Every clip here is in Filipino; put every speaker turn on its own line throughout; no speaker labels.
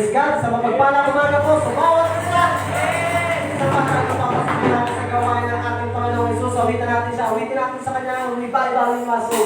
Praise God. Sa mapagpalang umaga po, sa bawat isa. Sa pagkakapapasok natin sa gawain ng ating Panginoong Isus. Awitin natin siya. Awitin natin sa Kanya. Umibay-bawin maso.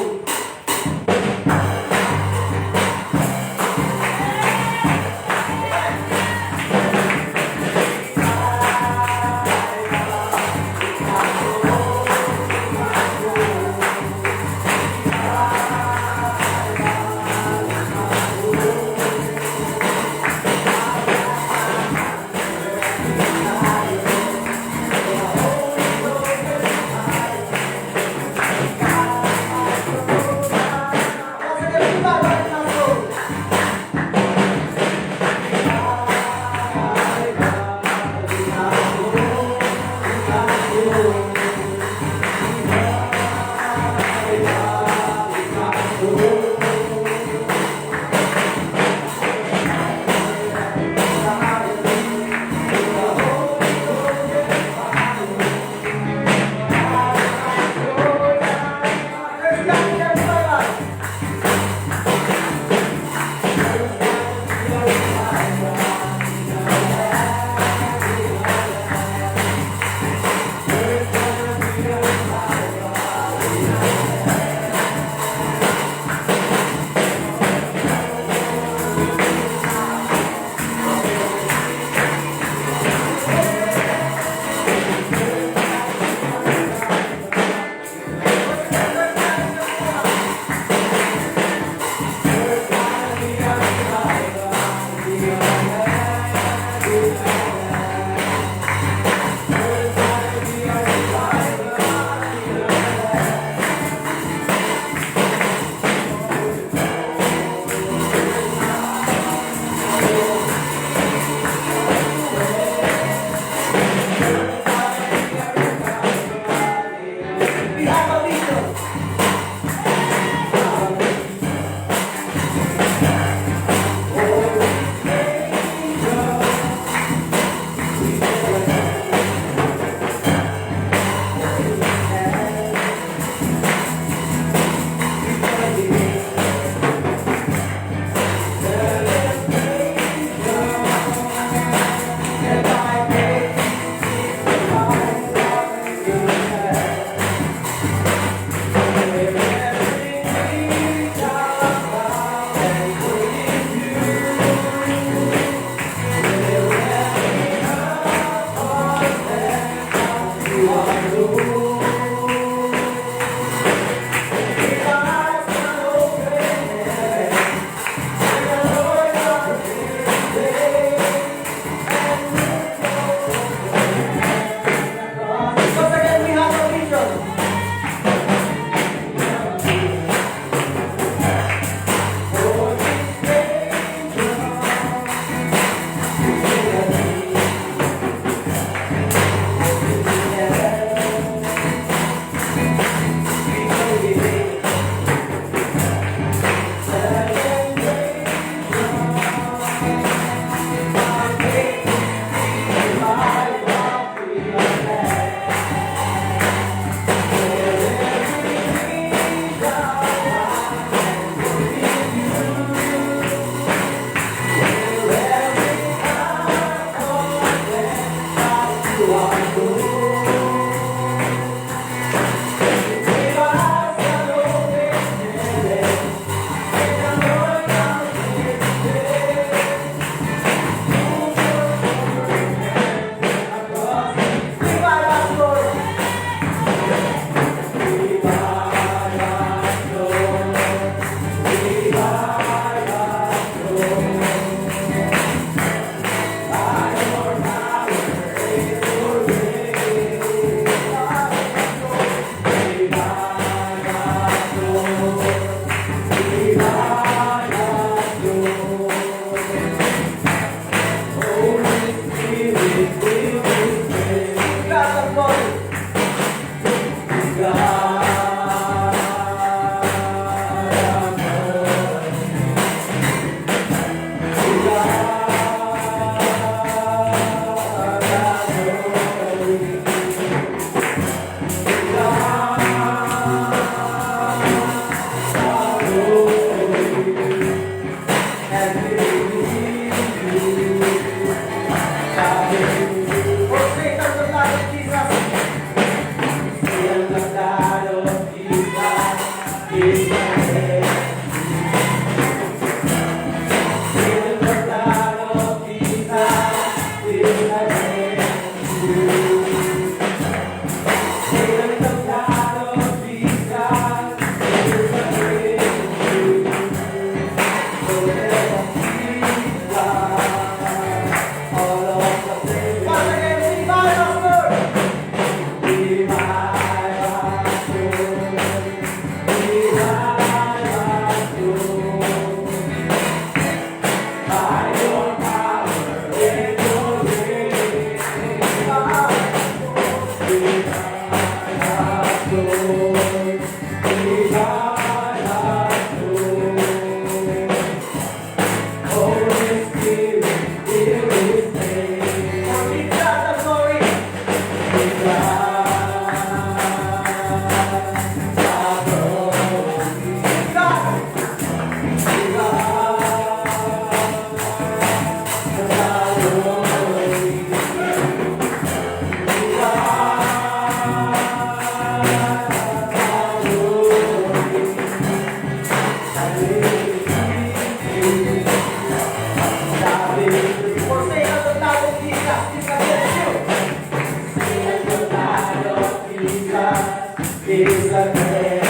is again.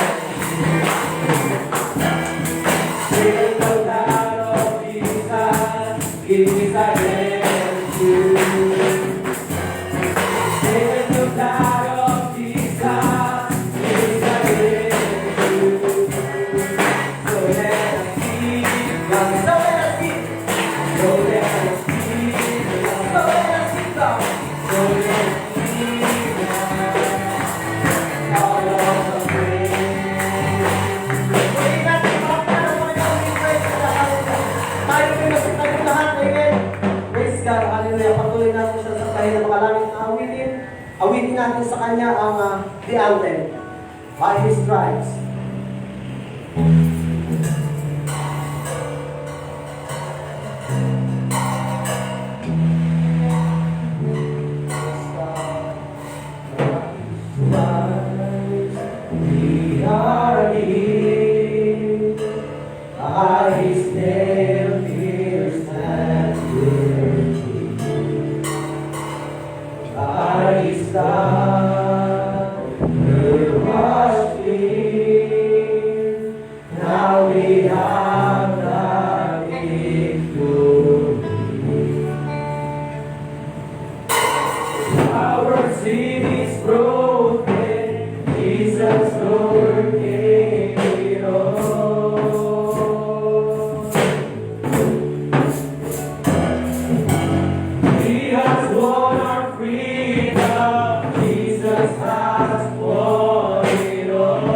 Sing the God of Jesus, is again you. Sing the God of Jesus, is again you. So let us see, so let us see, so let us see, so let us see, so let us see. Patuloy natin siya sa kahit na makalangit na awitin. Awitin natin sa kanya ang the anthem. By His stripes. We are healed by His nail pierced hands. By His blood, we're washed clean. Now we have the victory. Our sin is broken. Jesus overcame it all. He has won our freedom. Jesus has won it all.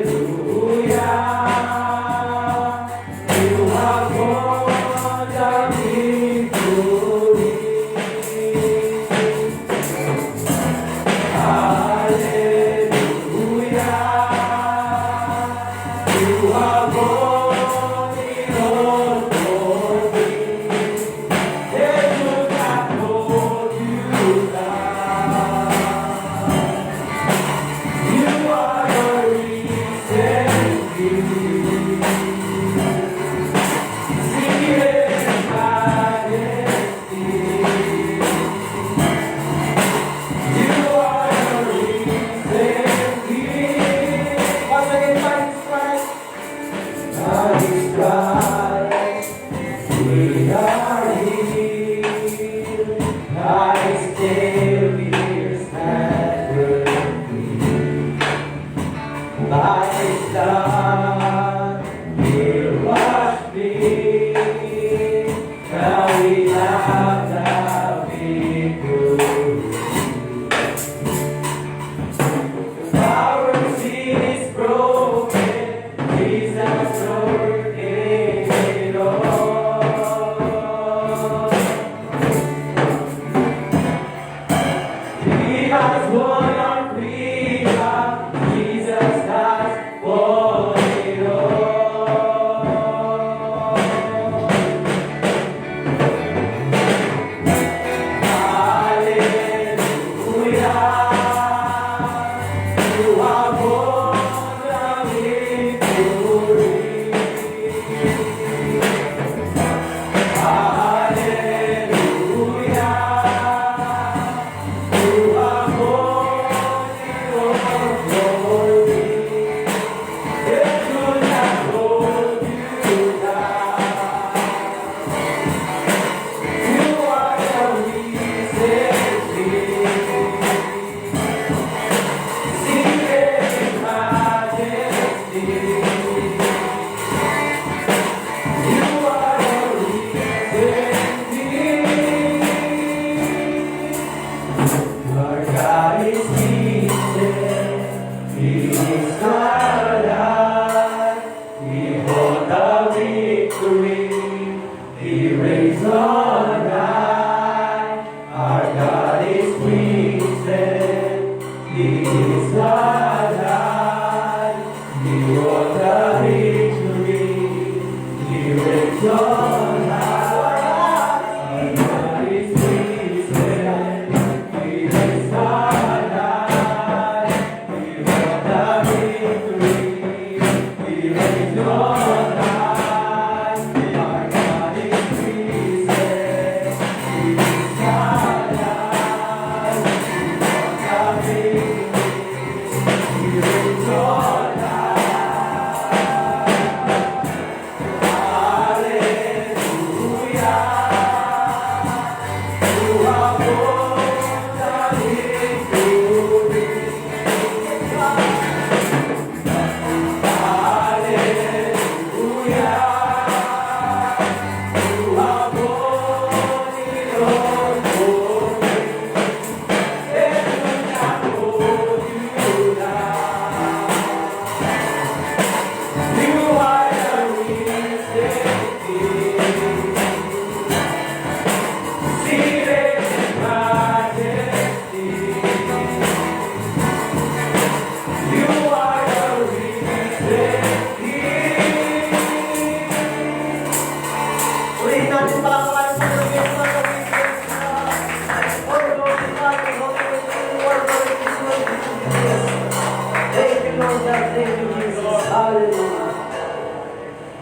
Hallelujah. You have won the victory. Hallelujah. You have won it all for me. They could not hold you down. You are the reason we sing it in majesty. You are the reason we once again by His stripes. By His stripes we are healed. By His nail pierced hands we're clean. By His blood we're washed clean. Now we have the victory. Our sin is broken. Jesus overcame it all. He has won our freedom. Jesus has won it all. Hallelujah. You have won the victory. Hallelujah. You have won it all for me. They could not hold you down. You are the reason we sing it in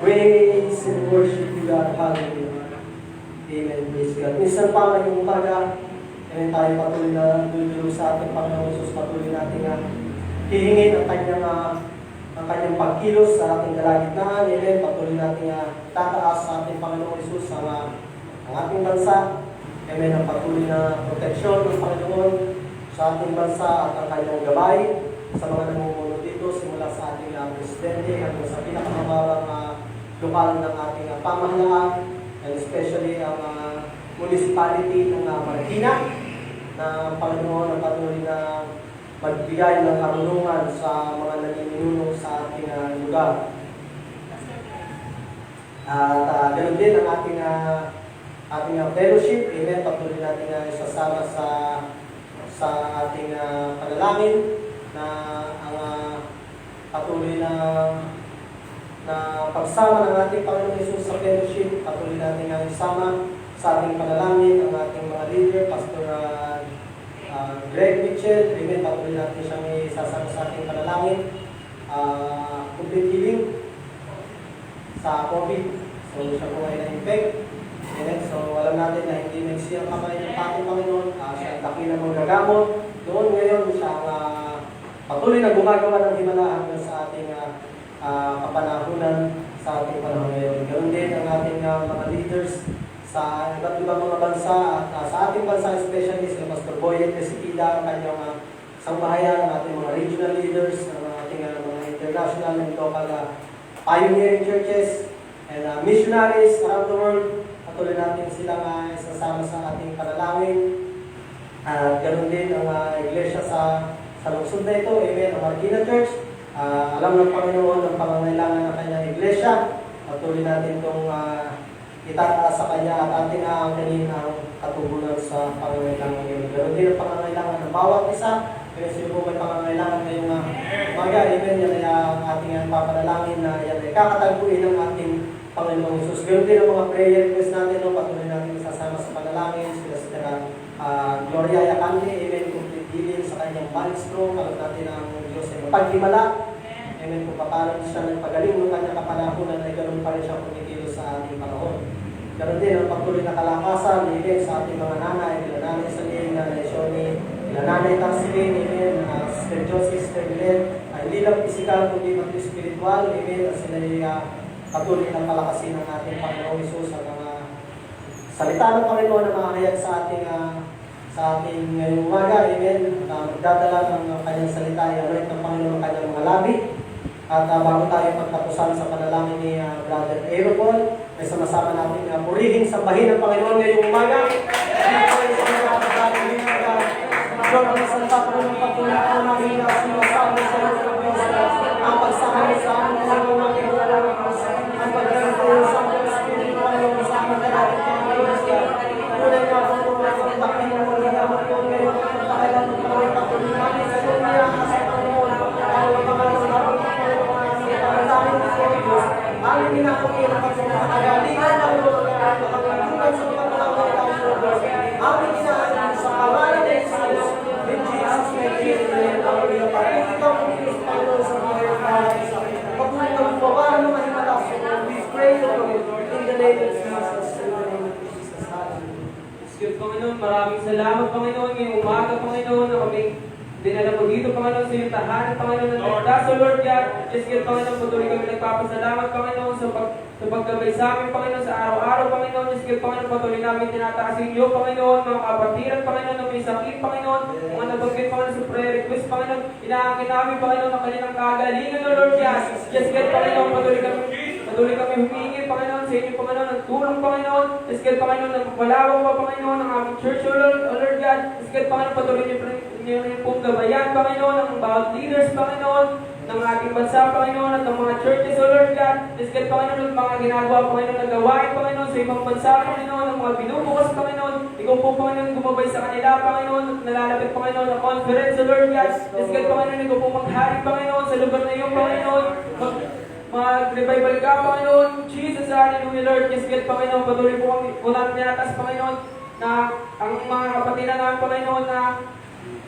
Praise and worship you, God. Hallelujah. Amen. Praise God. Minsan pa ngayong umaga, ngayon tayo patuloy na dudulog sa ating Panginoon Jesus. Patuloy natin nga hihingin ang kanyang pagkilos sa ating kalagitnaan. Amen. Patuloy natin tataas sa ating Panginoon Jesus ang ating bansa. Amen. Ang patuloy na proteksyon ng Panginoon sa ating bansa at ang kanyang gabay sa mga namumuno dito simula sa ating presidente hanggang sa pinakamababang lokal ng ating pamahalaan, and especially ang municipality ng Marikina, na Panginoon ang patuloy na magbigay ng karunungan sa mga nanininuno sa ating lugar. At ganoon din ang ating fellowship. Amen. Patuloy natin isasama sa ating panalangin na ang patuloy na pagsama ng ating Panginoon Jesus sa fellowship. Patuloy natin nga isama sa ating panalangin ang ating mga leader, Pastor Greg Mitchell. Amen. Patuloy natin siyang isasama sa ating panalangin. Complete healing sa COVID. So siya po ay na-infect. Amen. So alam natin na hindi nagsiyang kamay ng ating Panginoon. Siya ang dakilang magagamot. Doon ngayon siya patuloy na gumagawa ng himala hanggang sa ating kapanahunan sa ating panahon ngayon. Ganoon din ang ating mga leaders sa iba't ibang mga bansa at sa ating bansa especially si Pastor Boyet Ezequida, ang kanyang sangbahayan, ang ating mga regional leaders, ang ating mga international and local pioneering churches and missionaries around the world. Patuloy natin silang isasama sa ating panalangin. Ganoon din ang iglesia sa lungsod na ito. Amen. Ang Marikina Church. Alam ng Panginoon ang pangangailangan ng kanyang iglesia. Patuloy natin itong itataas sa kanya at ating aangkanin ang katugunan sa pangangailangan ngayon. Pero din ang pangangailangan ng bawat isa. Kaya sino po may pangangailangan ngayong mga amen, yan ay ang ating papanalangin na yan ay kakatagpuin ng ating Panginoong Jesus. Ganoon din ang mga prayer request natin. Patuloy natin isasama sa panalangin. Sila Gloria Yacante, amen, complete healing sa kanyang body stroke. Alam natin ang Diyos ay mapaghimala. Amen, kung paano siya nagpagaling ng kanyang kapanahunan ay ganoon pa rin siya kumikilos sa ating panahon. Ganoon din ang patuloy na kalakasan, amen, sa ating mga nanay, nila nanay Salim, nanay Shoni, nila nanay Tarsilin, amen, Sister Josie, Sister Glenn, hindi lang physical, kundi pati spiritual, amen, at sila ay patuloy na palakasin ng ating Panginoong Jesus ang mga salita ng Panginoon na mahayag sa ating ngayong umaga, amen. Magdadala ng kanyang salita, i-anoint ng Panginoon ang kanyang mga labi. At bago tayo pagtapusan sa panalangin ni Brother Aeropol, may sama-sama natin purihin, sambahin ng Panginoon ngayong umaga. Lord, ang salita po ng pagtulong po namin na sinasabi sa Lord ng Diyos, ang pagsama sa amin ng mga kinalaman ko sa ang pagkakaroon sa mga Espiritu Panginoon sa amin na natin Panginoon siya. Tunay nga po po na ang takin ng mga ginamot ko ngayon at pagkakailan ng mga patuloy namin sa dunya sa Panginoon. Ang mga pangalan ng Panginoon ang pangalan ng Diyos. Ang ginakapin ang pagkakagalingan ng mga kapagkakunan sa mga pangalan ng Diyos. Ang ginaanin sa pangalan ng Jesus. In Jesus' name, ang iyong pag-ibig ang Panginoon sa mga iyong pagpunan po para mahimala sa mga we pray in the name of Jesus. In the name of Jesus. Hallelujah.
Panginoon, maraming salamat Panginoon ngayong umaga Panginoon na kami
dinala mo dito, Panginoon, sa iyong tahanan, Panginoon, na nagda. So, Lord God, yes, God, Panginoon, patuloy kami nagpapasalamat, Panginoon, sa paggabay sa amin, Panginoon, sa araw-araw, Panginoon, yes, God, Panginoon, patuloy namin tinataas iyo, Panginoon, mga kapatiran, Panginoon, na may sakit, Panginoon, mga nabanggit, Panginoon, sa prayer request, Panginoon, inaangkin namin, Panginoon, ang kanilang kagalingan, O Lord God, yes, God, Panginoon, patuloy kami humingi, Panginoon, sa inyo, Panginoon, ng tulong, Panginoon, yes, God, Panginoon, na malawak pa, Panginoon, ang aming church, O Lord God, yes, God, Panginoon, patuloy niyo pong gabayan, Panginoon, ng bawat leaders, Panginoon, ng ating bansa, Panginoon, at ng mga churches, O Lord God. Yes, God, Panginoon, ng mga ginagawa, Panginoon, na gawain, Panginoon, sa ibang bansa, Panginoon, ng mga binubukas, Panginoon. Ikaw po, Panginoon, gumabay sa kanila, Panginoon, at nalalapit, Panginoon, ng conference, O Lord God. Yes, God, Panginoon, ikaw po maghari, Panginoon, sa lugar na iyo, Panginoon. Mag-revival ka, Panginoon. Jesus, hallelujah, Lord. Yes, God, Panginoon, patuloy po kami, po namin tinatas, Panginoon, na ang mga kapatiran namin, Panginoon,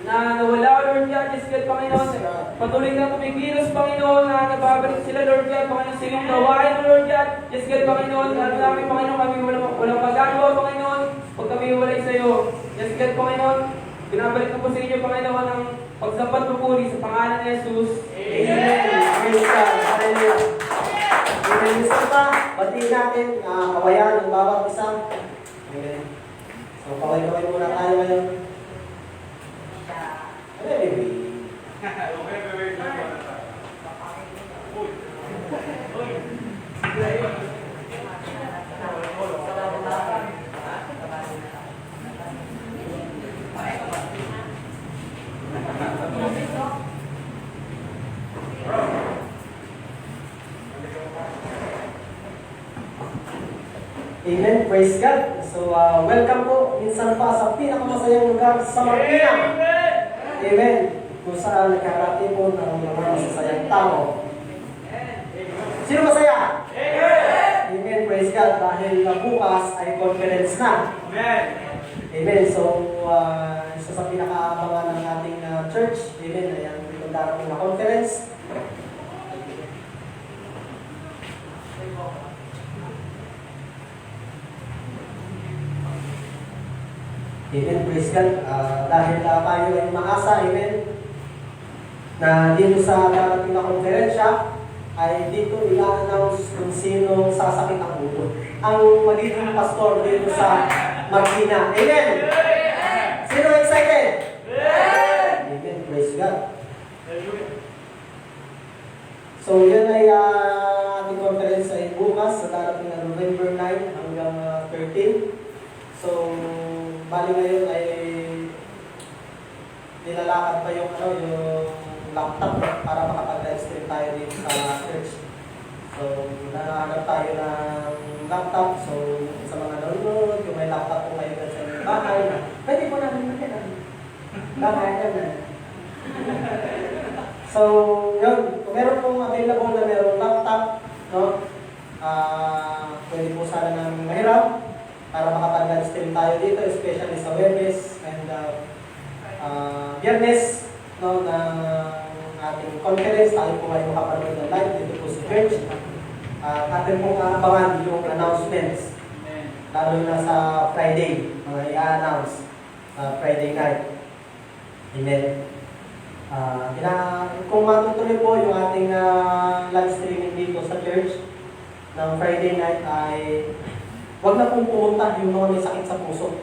na nawala, Lord God, yes, God, Panginoon. Patuloy na kumikilos, Panginoon, na nababalik sila, Lord God, Panginoon, sa iyong gawain, Lord God. Yes, God, Panginoon, alam namin, Panginoon, kami walang magagawa, Panginoon, pag kami walay sa iyo. Yes, God, Panginoon, binabalik ko po sa inyo, Panginoon, ang pagsambat papuri sa pangalan ni Jesus.
Amen. Praise God. Hallelujah. Amen. Isa pa, batiin natin kawayan ng bawat isa. Amen. So, kaway-kaway muna tayo ngayon. Amen. Praise God. So, welcome po minsan pa sa pinakamasayang lugar sa Marikina. Amen. Kung saan nagkarati po ng mga masasayang tao. Sino masaya? Amen. Praise God. Dahil bukas ay conference na. Amen. So, isa sa pinakaabangan ng ating church. Amen. Ayan, itong darating na conference. Amen, praise God. Dahil tayo ay maasa, amen, na dito sa darating na konferensya, ay dito i-announce kung sino sasakit ang ulo. Ang magiging pastor dito sa Marikina. Amen! Sino excited? Amen, praise God. So, yan ay ating conference ay bukas sa darating na November 9 hanggang 13. So, bali ngayon ay nilalakad pa yung laptop para makapag-live stream tayo dito sa church. So, nanahanap tayo ng laptop. So, sa mga nanonood, yung may laptop po kayo sa inyong bahay, pwede po namin magkita. Bahay na. So, yun. Kung meron pong available na merong laptop, no? Pwede po sana namin mahirap para makapag-live stream tayo dito, especially sa Webes and Biyernes, no, na ating conference. Tayo po ay makapanood ng live dito po sa church. Atin pong abangan yung announcements, lalo na sa Friday, mga i-announce Friday night. Amen. Kung matutuloy po yung ating live streaming dito sa church ng Friday night ay huwag na pong pumunta yung mga may sakit sa puso.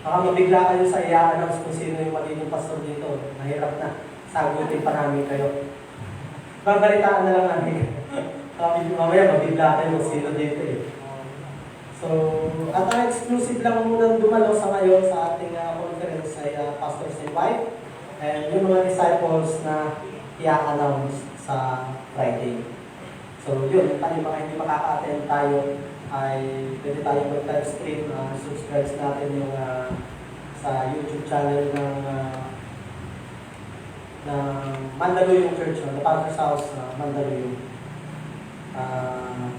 Baka mabigla kayo sa i-announce kung sino yung magiging pastor dito. Mahirap na. Sagutin pa namin kayo. Babalitaan na lang namin. Mamaya mabigla kayo kung sino dito eh. So, at ang exclusive lang muna dumalo sa ngayon sa ating conference ay pastors and wife and yung mga disciples na i-announce sa Friday. So, yun. Tayo mga hindi makaka-attend tayo ay pwede tayo mag-live stream, subscribe natin yung sa YouTube channel ng Mandaluyong Church, the Father's House, Mandaluyong.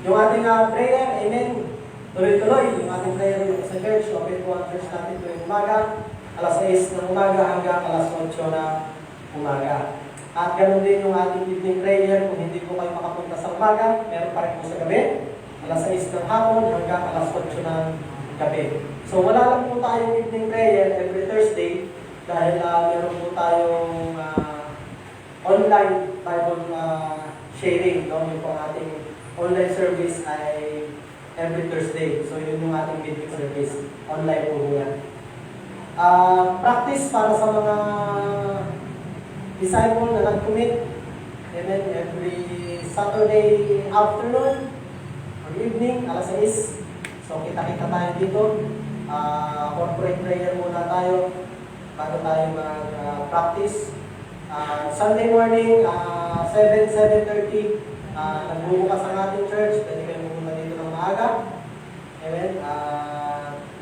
Yung ating prayer, amen, tuloy-tuloy, yung ating prayer sa church, open po ang church natin tuwing umaga, alas 6 ng umaga hanggang alas 8 na umaga. At ganoon din yung ating evening prayer, kung hindi po kayo makapunta sa umaga, meron pa rin po sa gabi. Alas 6 ng hapon hanggang alas 8 ng gabi. So wala lang po tayong evening prayer every Thursday dahil meron po tayong online Bible sharing, no? Yung po ating online service ay every Thursday. So yun yung ating midweek service. Online po yan. Practice para sa mga disciple na nag-commit. Amen. Every Saturday afternoon or evening, alas 6. So kita-kita tayo dito. Corporate prayer muna tayo bago tayo mag-practice. Sunday morning, 7:30, nagbubukas ang ating church. Pwede kayo pumunta dito ng maaga. Amen.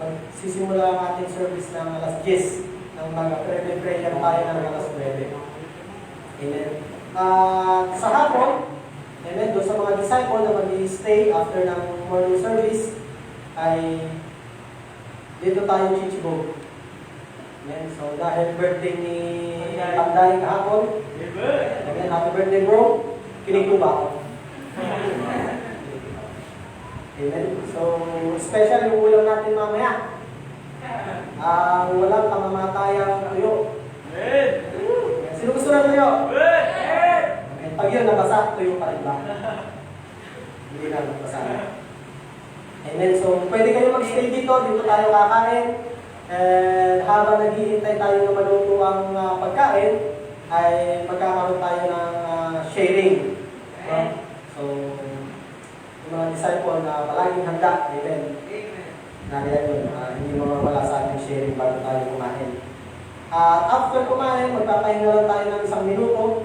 Magsisimula ang ating service ng alas 10 ng mag-prayer tayo ng alas 9. Amen. Sa hapon, amen, doon sa mga disciple na mag-stay after ng morning service, ay dito tayo chichibog. Amen. So dahil birthday ni Panday kahapon, amen, happy birthday bro, kinig ko ba ako? Amen. So special yung ulam natin mamaya. Walang pamamatayang tuyo. Sino gusto ng tuyo? Pag yun nabasa, tuyo pa rin ba? Hindi na nabasa. Amen. So, pwede kayo mag-stay dito. Dito tayo kakain. And habang naghihintay tayo na maluto ang pagkain, ay magkakaroon tayo ng sharing. So, yung mga disciple na palaging handa. Amen. Nakaya yun. Hindi mawawala sa ating sharing bago tayo kumain. After kumain, magpapahinga lang tayo ng 1 minuto.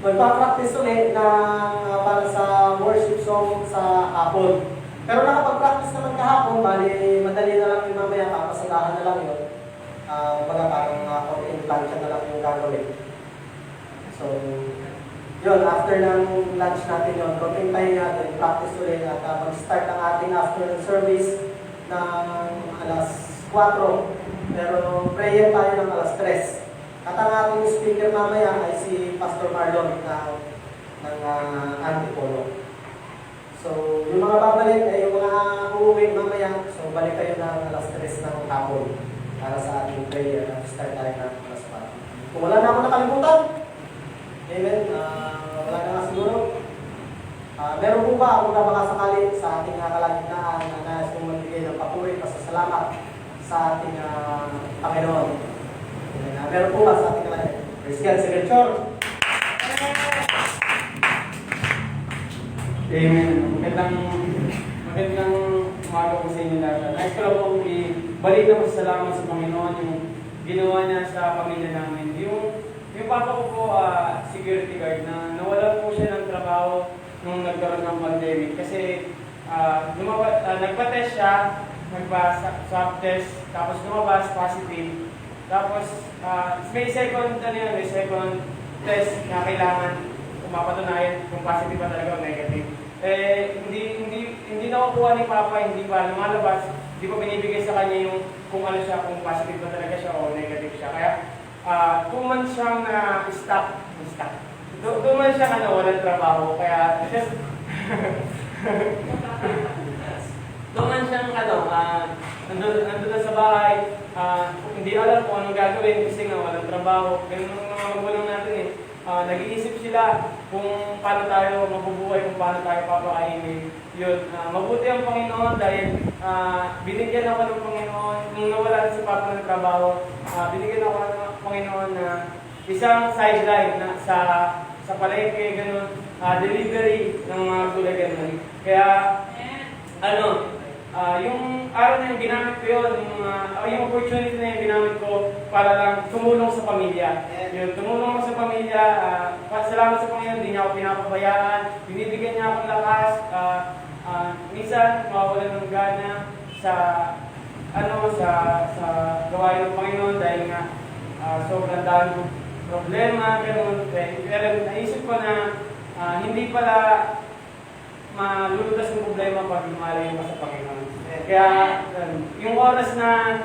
Magpa-practice ulit na para sa worship song sa hapon. Pero nakapag-practice naman kahapon, bali madali na lang yung mamaya, papasadahan na lang yun. Baga parang konting plancha na lang yung gagawin. So, yun, after ng lunch natin yun, konting pahinga natin, practice ulit at mag-start ang ating afternoon service ng alas 4. Pero prayer tayo ng alas 3. At ang ating speaker mamaya ay si Pastor Marlon ng Antipolo. So, yung mga babalik ay yung mga uuwi mamaya. So, balik kayo ng alas 3 ng hapon para sa ating prayer at start tayo ng alas 4. Kung wala na ako nakalimutan, amen, wala na nga siguro. Meron po ba ako na baka sakali sa ating kalagitnaan na nais kong magbigay ng papuri pasasalamat sa ating Panginoon? Meron po ba sa ating kalagitnaan? Praise God, Signature!
Amen. Magandang umaga po sa inyo lahat. Nais ko lang pong ibalik na pasalamat sa Panginoon yung ginawa niya sa pamilya namin. Yung papa ko po, security guard, na nawalan po siya ng trabaho nung nagkaroon ng pandemic. Kasi nagpa-test siya, nagpa-swab test, tapos lumabas positive. Tapos may second test na kailangan mapatunayan kung positive ba talaga o negative. Hindi nakukuha ni Papa, hindi pa lumalabas, hindi pa binibigay sa kanya yung kung ano siya, kung positive ba talaga siya o negative siya. Kaya 2 months siyang stop. 2 months siyang walang trabaho. Kaya 2 months siyang nandun sa bahay, hindi alam kung anong gagawin kasi nga walang trabaho. Ganun ang mga magulang natin eh. Nag-iisip sila kung paano tayo mabubuhay, kung paano tayo papakainin. Yun, mabuti ang Panginoon dahil binigyan ako ng Panginoon, nung nawala si Papa ng trabaho, binigyan ako ng Panginoon na isang sideline na sa palengke, ganun, delivery ng mga gulay, ganun. Kaya, yung araw na yung ginamit ko yun, yung opportunity na yung ginamit ko para lang tumulong sa pamilya. Yun, tumulong ako sa pamilya, salamat sa Panginoon, hindi niya ako pinapabayaan, binibigyan niya akong lakas, minsan mawawalan ng gana sa gawain ng Panginoon dahil nga sobrang daming problema, gano'n. Pero naisip ko na hindi pala malulutas ng problema pag lumalayo ka sa Panginoon. Kaya yung oras na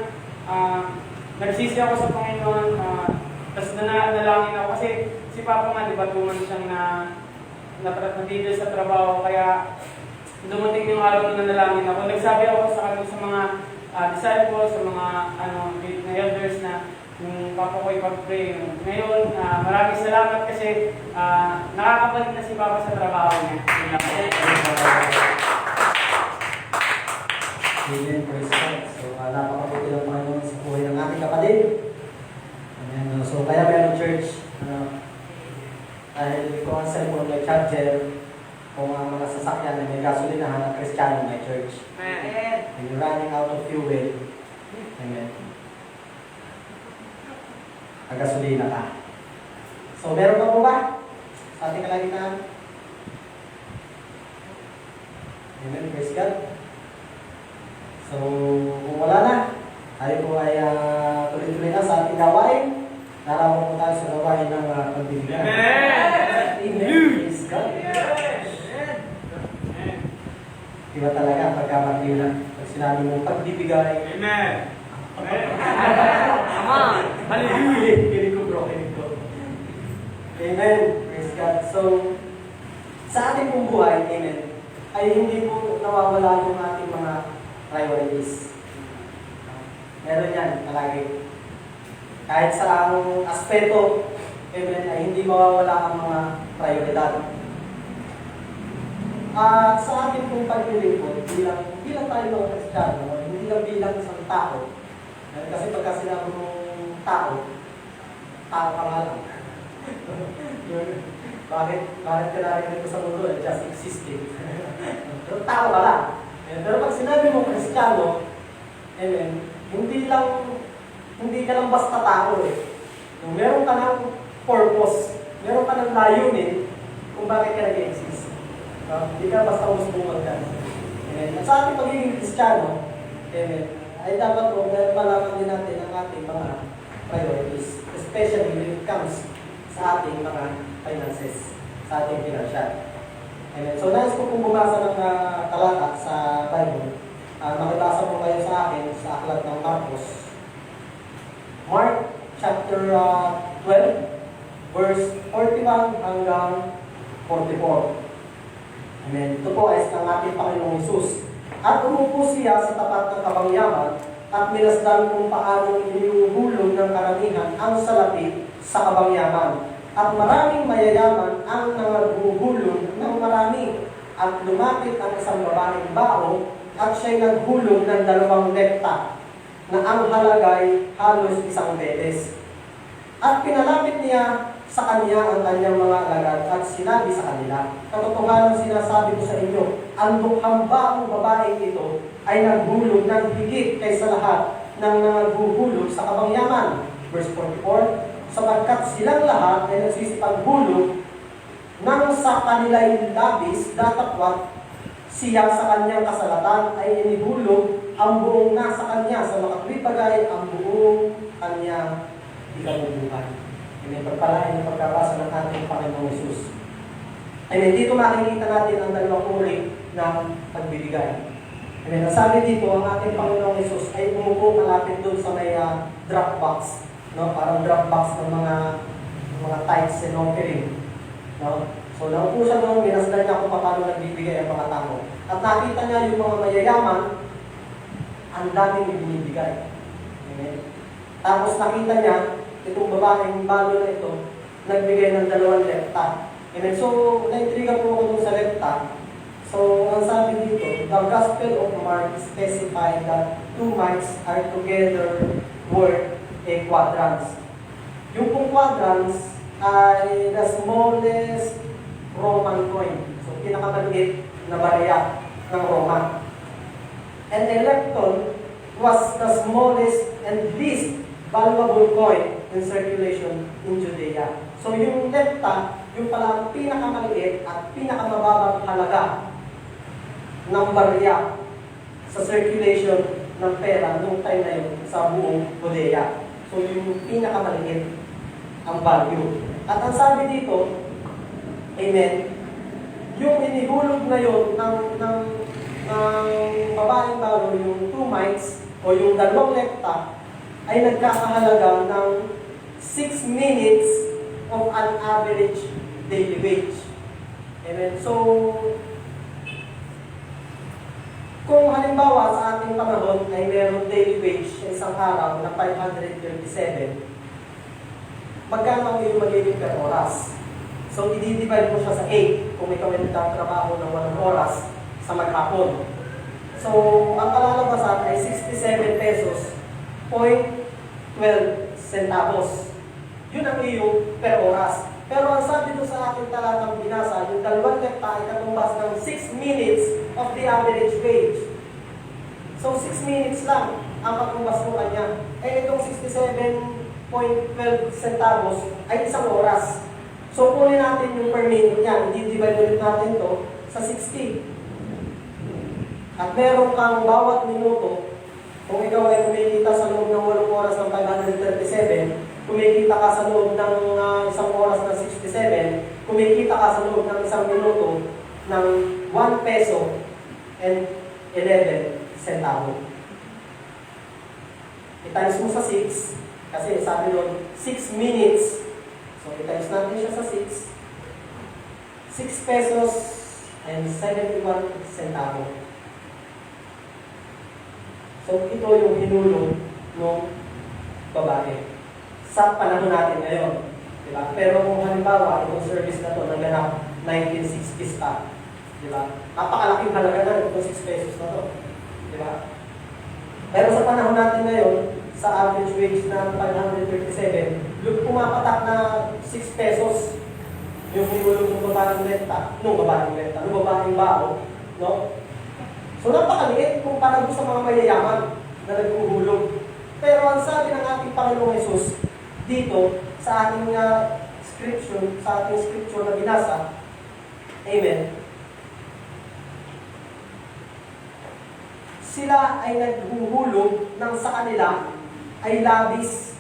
nagsisi ako sa Panginoon, tapos nanalangin ako kasi si Papa nga, di ba, 2 months siyang natigil sa trabaho, kaya dumating yung araw na nanalangin ako. Nagsabi ako sa mga disciples, sa mga na elders na yung Papa ko ipag-pray. Ngayon, maraming salamat kasi nakakabalik na si Papa sa trabaho niya. Yun lang po.
Amen, praise God. So, napakabuti ng Panginoon sa buhay ng ating kapatid. Amen. So, kaya meron church, dahil kung ang cellphone may charger, kung ang mga sasakyan na may gasolinahan at Kristiyano may church.
Amen.
When you're running out of fuel, amen, gasolina ka. So, meron pa po ba sa ating kalagitnaan? Amen, praise God. So, kung wala na, tayo po ay tuloy-tuloy na sa ating gawain. Narawa po tayo sa gawain ng pagbibigay.
Amen!
Praise God. Diba talaga, pagkamatila, pag sinabi mo pagbibigay,
Amen! Come on! Hallelujah!
kilig ko bro, kilig ko. Amen, praise God. So, sa ating pong buhay, amen, ay hindi po nawawala yung ating mga priorities. Meron yan, palagi. Kahit sa ang aspeto, amen, ay hindi mawawala ang mga prioridad. At sa ating pong paglilingkod, bilang tayo mga Kristiyano, hindi lang bilang isang tao. Kasi pagka sinabi mong tao ka nga lang. Bakit ka narinig ko sa mundo? Just existing. Pero tao ka lang. Pero pag sinabi mo Kristiyano, amen, hindi ka lang basta tao eh. Meron ka ng purpose, meron ka ng layunin kung bakit ka nag-exist. Hindi ka basta usbungan ka. Amen. At sa ating pagiging Kristiyano, amen, ay dapat po malaman din natin ang ating mga priorities, especially when it comes sa ating mga finances, sa ating financial. Amen. So, nais ko pong bumasa ng talata sa Bible. Makibasa po kayo sa akin sa aklat ng Marcos. Mark chapter 12, verse 41 hanggang 44. Amen. Ito po ay ng ating Panginoong Hesus. At umupo siya sa tapat ng kabangyaman at minasdan kung paano iniuhulog ng karamihan ang salapi sa kabangyaman. At maraming mayayaman ang nangaguhulog ng marami. At lumapit ang isang babaeng bao at siya'y naghulog ng 2 lekta na ang halagay halos 1 beses. At pinalapit niya sa kanya ang kanyang mga alagad at sinabi sa kanila, katotohanan sinasabi ko sa inyo, ang dukhang baong babaeng ito ay naghulog ng higit kaysa lahat ng nangaguhulog sa kabangyaman. Verse 44, sapagkat silang lahat ay nagsisipaghulog nang sa kanila'y labis datapwat siya sa kanyang kasalatan ay inihulog ang buong nasa kanya sa makatuwid bagay ang buong kanyang ikabubuhay. May pagpalain ng pagkabasa ng ating Panginoong Hesus. Amen. Dito makikita natin ang dalawang uri ng pagbibigay. Amen. Nasabi dito, ang ating Panginoong Hesus ay umupo malapit doon sa may drop box. No? Parang drop box ng mga tithes and offering. No? So, naupo siya doon, minasdan niya kung paano nagbibigay ang mga tao. At nakita niya yung mga mayayaman, ang daming binibigay. Amen. Tapos nakita niya, itong babaeng balo na ito, nagbigay ng 2 lekta. Amen. So, na-intriga po ako dun sa lekta. So, ang sabi dito, the Gospel of Mark specified that 2 mites are together worth a quadrans. Yung pong quadrans ay the smallest Roman coin. So, pinakamaliit na barya ng Roma. And a lepton was the smallest and least valuable coin in circulation in Judea. So yung lepta, yung pala ang pinakamaliit at pinakamababang halaga ng barya sa circulation ng pera noong time na yun sa buong Judea. So yung pinakamaliit ang value. At ang sabi dito, amen, yung inihulog na yun ng babaeng balo, yung 2 mites o yung 2 lekta, ay nagkakahalaga ng 6 minutes of an average daily wage. Amen. So, Kung halimbawa sa ating panahon ay meron daily wage sa isang araw na 537, magkano ang iyong magiging per oras? So, i-divide mo siya sa 8 kung ikaw ay nagtatrabaho ng 1 oras sa maghapon. So, ang kalalabasan ay 67 pesos, 0.12 centavos. Yun ang iyong per oras. Pero ang sabi doon sa ating talatang binasa, yung 2 lekta ay katumbas ng 6 minutes of the average wage. So, 6 minutes lang ang katumbas mo kanya. Eh, itong 67.12 centavos ay isang oras. So, kunin natin yung per minute niya. I-divide ulit natin to sa 60. At meron kang bawat minuto, kung ikaw ay kumikita sa loob ng 8 oras ng 537, kumikita ka sa loob ng isang oras ng 67, kumikita ka sa loob ng isang minuto ng 1 peso and 11 centavo. I-times mo sa 6, kasi sabi doon, 6 minutes. So, i-times natin siya sa 6. 6 pesos and 71 centavo. So, ito yung hinulong ng babae sa panahon natin ngayon. Diba? Pero kung halimbawa, itong service na ito, naganap 1960s pa. Diba? Napakalaking halaga na itong 6 pesos na ito. Diba? Pero sa panahon natin ngayon, sa average wage na 537, pumapatak na 6 pesos yung hinulong ng babaeng renta, nung babaeng bao, no? So napakaliit kumpara sa mga mayayaman na naghuhulog. Pero ang sabi ng ating Panginoong Hesus dito sa ating scripture na binasa, amen, sila ay naghuhulog ng sa kanila ay labis.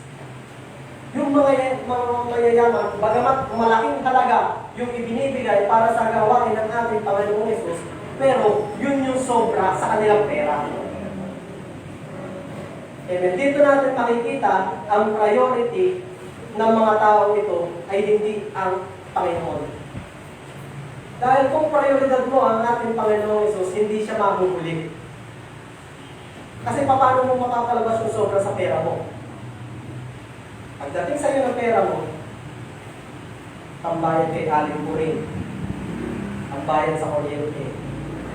Yung mga mayayaman, bagamat malaking halaga yung ibinibigay para sa gawain ng ating Panginoong Hesus, pero yun yung sobra sa kanilang pera. Amen. Dito natin makikita ang priority ng mga tao ito ay hindi ang Panginoon. Dahil kung prioridad mo ang ating Panginoong Hesus, hindi siya mahuhuli. Kasi paano mo makakalabas yung sobra sa pera mo? Pagdating sa iyo ng pera mo, pambayad kay aling burin, pambayad sa kuryente,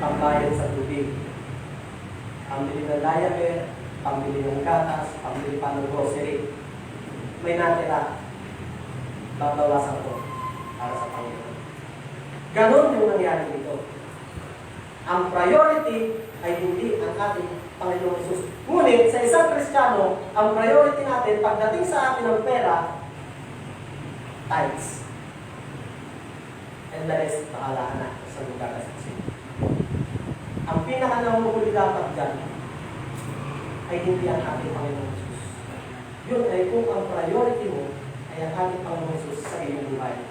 pambayad sa tubig, pambili ng layaker, pambili ng gatas, pambili pa ng grocery. May natira, babawasan ko para sa Panginoon. Ganon yung nangyari dito. Ang priority ay hindi ang ating Panginoong Hesus. Ngunit sa isang Kristiyano, ang priority natin pagdating sa atin ng pera, tithes. And the rest, nakalaan na sa lugar na sa ang pinaka-nahuhuli dapat dyan ay hindi ang ating Panginoong Hesus. Yun ay kung ang priority mo ay ang ating Panginoong Hesus sa iyong buhay.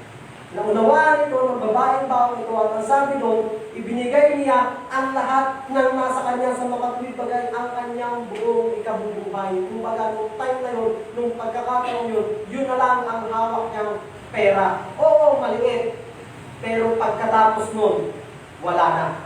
Naunawaan ito ng babaeng baong ito at ang sabi doon, ibinigay niya ang lahat ng nasa kanya sa makatuwid bagay ang kanyang buong ikabubuhay. Kumbaga, nung time na yun, nung pagkakataon yun, yun na lang ang hawak niyang pera. Oo, maliit. Pero pagkatapos nun, wala na.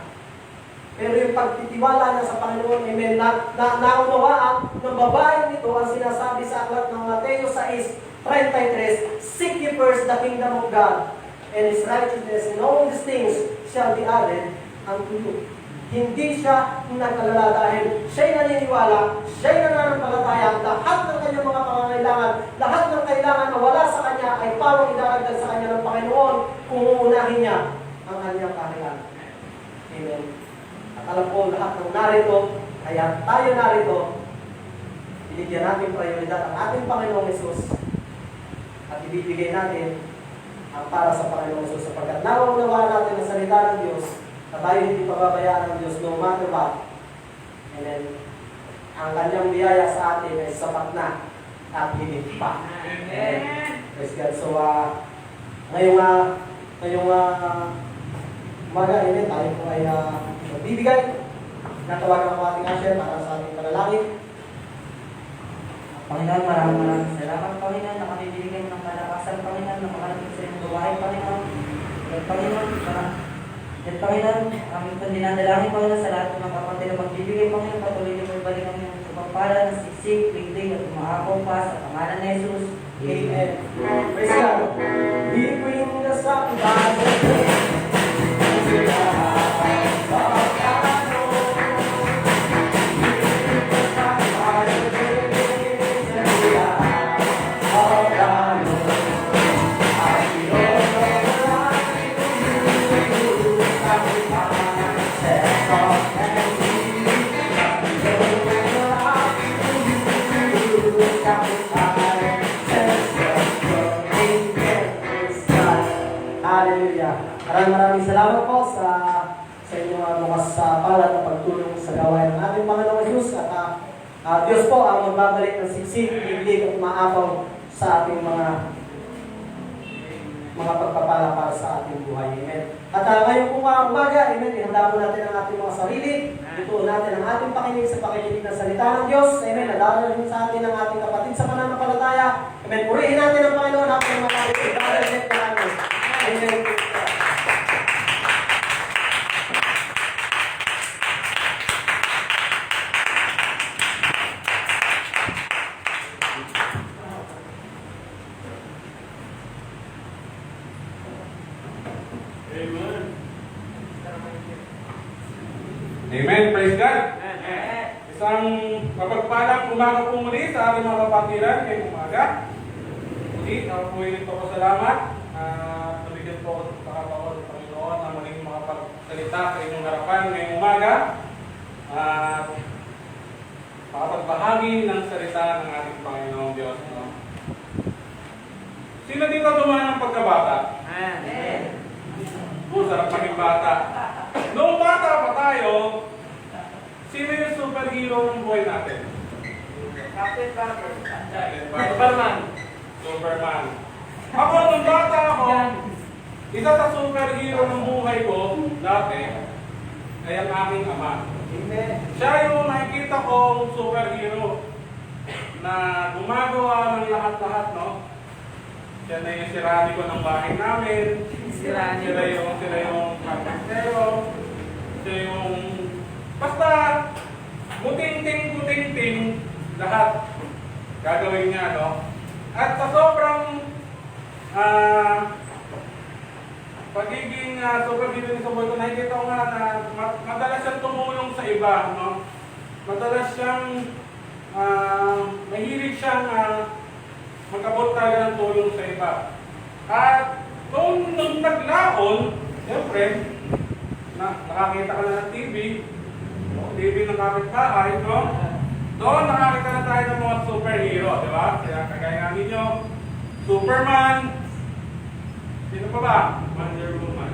Pero yung pagtitiwala niya sa Panginoon, amen, naunawaan ng babaeng ito ang sinasabi sa aklat ng Mateo 6:33, seek ye first the kingdom of God and His righteousness, and all these things shall be added unto you. Hindi siya nag-alala dahil siya'y naniniwala, siya'y nananampalataya, lahat ng kanyang mga pangangailangan, lahat ng kailangan na wala sa kanya ay pawang idaragdag sa kanya ng Panginoon kung uunahin niya ang kanyang kaharian. Amen. At alam ko lahat ng narito, kaya tayo narito, binigyan natin prioridad ang ating Panginoong Hesus at ibibigay natin ang para sa Panginoong Hesus sapagkat nauunawaan natin ang salita ng Diyos na tayo hindi pababayaan ng Diyos no matter what. And then, ang kanyang biyaya sa atin ay sapat na at higit pa. Amen. Praise God. So, ngayong umaga, amen, tayo po ay magbibigay. Natawagan ako ating asher para sa ating panalangin.
Panginoon, maraming salamat, Panginoon, na kami binigyan ng kalakasan, Panginoon, na makarating sa inyong gawain, Panginoon. At Panginoon,
At Panginoon, aming itong dinadalangin, Panginoon, sa lahat ng mga kapatid na magbibigay, Panginoon, patuloy niyo mo ibalik ang iyong pagpapala ng siksik, liglig at umaakaw pa sa pangalan ni Jesus.
Amen. Praise God. We bring the sacrifice. Hallelujah. Maraming salamat po sa inyong bukas sa palad na pagtulong sa gawain ng ating Panginoong Jesus at Diyos po ang magbabalik ng siksik, liglig at maapaw sa ating mga pagpapala para sa ating buhay. Amen. At ngayon po mga umaga, amen, ihanda po natin ang ating mga sarili. Ituon natin ang ating pakinig sa pakikinig ng salita ng Diyos. Amen. Nadala rin sa atin ang ating kapatid sa pananampalataya. Amen. Purihin natin ang Panginoon natin makalimutan. Amen.
Amen. Praise God. Isang mapagpalang umaga po muli sa ating mga kapatiran ngayong umaga. Muli, ako po ito ko salamat. Nabigyan po ako sa pagkakataon ng Panginoon na muling makapagsalita sa inyong harapan ngayong umaga. At makapagbahagi ng salita ng ating Panginoong Diyos. No? Sino dito dumaan ng pagkabata? Sarap maging bata. Noong bata pa tayo, sino yung superhero ng buhay natin? Superman. Ako, nung bata ako, isa sa superhero ng buhay ko dati ay ang aking ama. Siya yung nakikita kong superhero na gumagawa ng lahat-lahat, no? Siya na yung sirani ko ng bahay namin. Sila yung kapatero. Siya yung basta buting-ting, lahat gagawin niya, no? At sa sobrang pagiging superhero ni Saboy ko, nakikita ko nga na madalas siyang tumulong sa iba, no? Madalas siyang mahilig siyang magkabot talaga ng tulong sa iba. At nung naglaon, siyempre, nakakita ka na ng TV ng kapitbahay, no? Doon nakakita na tayo ng mga superhero, di ba? Kaya kagaya nga ninyo, Superman, sino pa ba? Wonder Woman.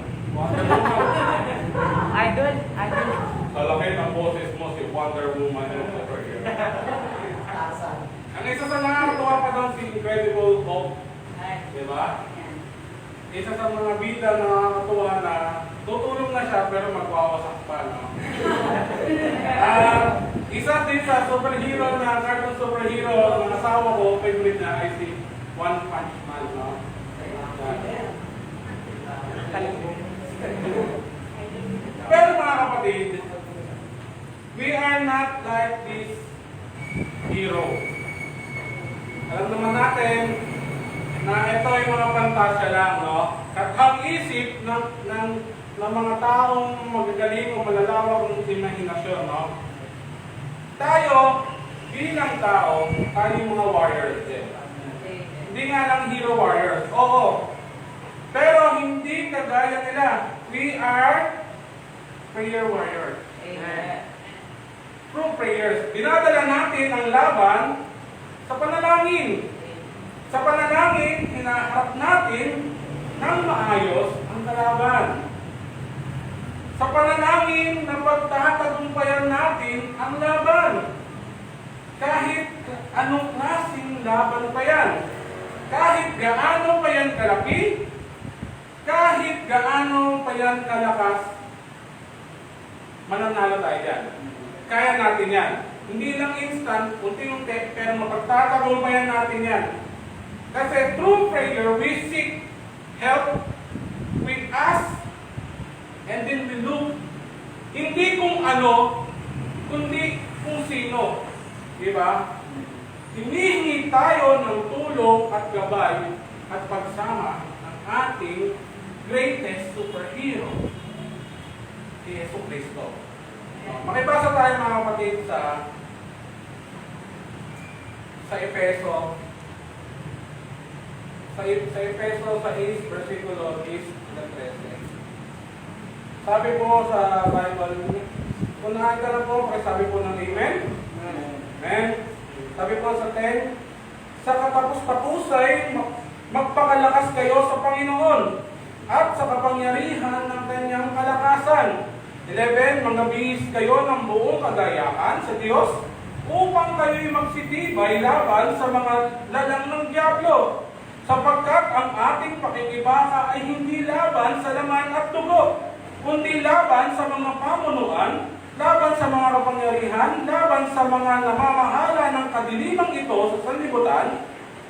Idol.
Sa laki ng boses mo, si Wonder Woman yung superhero. Ang isa sa nakakatuwa pa doon, si Incredible Hulk. Di ba? Isa sa mga bida na nakakatuwa na tutulong na siya pero magwawasak pa, no? Isa din sa superhero na cartoon superhero ng asawa ko, favorite na ay si One Punch Man, no? Pero mga kapatid, we are not like this hero. Alam naman natin na ito ay mga pantasya lang, no? At ang isip ng mga taong magagaling o malalawak ng imahinasyon, no? Tayo, bilang tao, tayo yung mga warriors din. Hindi nga lang hero warriors. Oo. Pero hindi kagaya nila. We are prayer warriors. True prayers. Dinadala natin ang laban sa panalangin. Sa panalangin, hinaharap natin ng maayos ang kalaban. Sa panalangin, napagtatagumpayan natin ang laban. Kahit anong klaseng laban pa yan. Kahit gaano pa yan kalaki, kahit gaano pa yan kalakas, mananalo tayo yan. Kaya natin yan. Hindi lang instant, unti-unti, pero mapagtatagumpayan natin yan. Kasi through prayer, we seek help, we ask, And then we look, hindi kung ano, kundi kung sino. Di ba? Hinihingi tayo ng tulong at gabay at pagsama ng ating greatest superhero, si Yesu Cristo. Makibasa tayo mga kapatid sa Efeso. Sa Efeso 6, versikulo 10 hanggang 13. Sabi po sa Bible, unahan ka na po, sabi po ng Amen. Amen. Sabi po sa 10, sa katapos-tapusay, magpakalakas kayo sa Panginoon at sa kapangyarihan ng kanyang kalakasan. 11, mangbihis kayo ng buong kagayahan sa Diyos upang kayo'y magsitibay laban sa mga lalang ng diablo, sapagkat ang ating pakikibaka ay hindi laban sa laman at dugo, kundi laban sa mga pamunuan, laban sa mga kapangyarihan, laban sa mga namamahala ng kadilimang ito sa sanlibutan,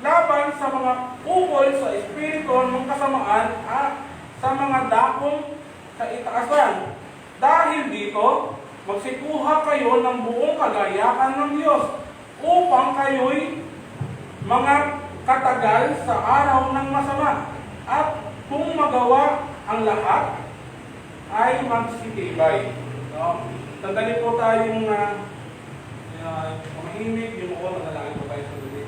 laban sa mga ukol sa espiritu ng kasamaan at sa mga dakong sa itaasan. Dahil dito, magsikuha kayo ng buong kagayahan ng Diyos upang kayo'y mga katagal sa araw ng masama. At kung magawa ang lahat, ay magsitibay. So, sandali po tayong mahimik, yung ako, manalangin po tayo sa gabi.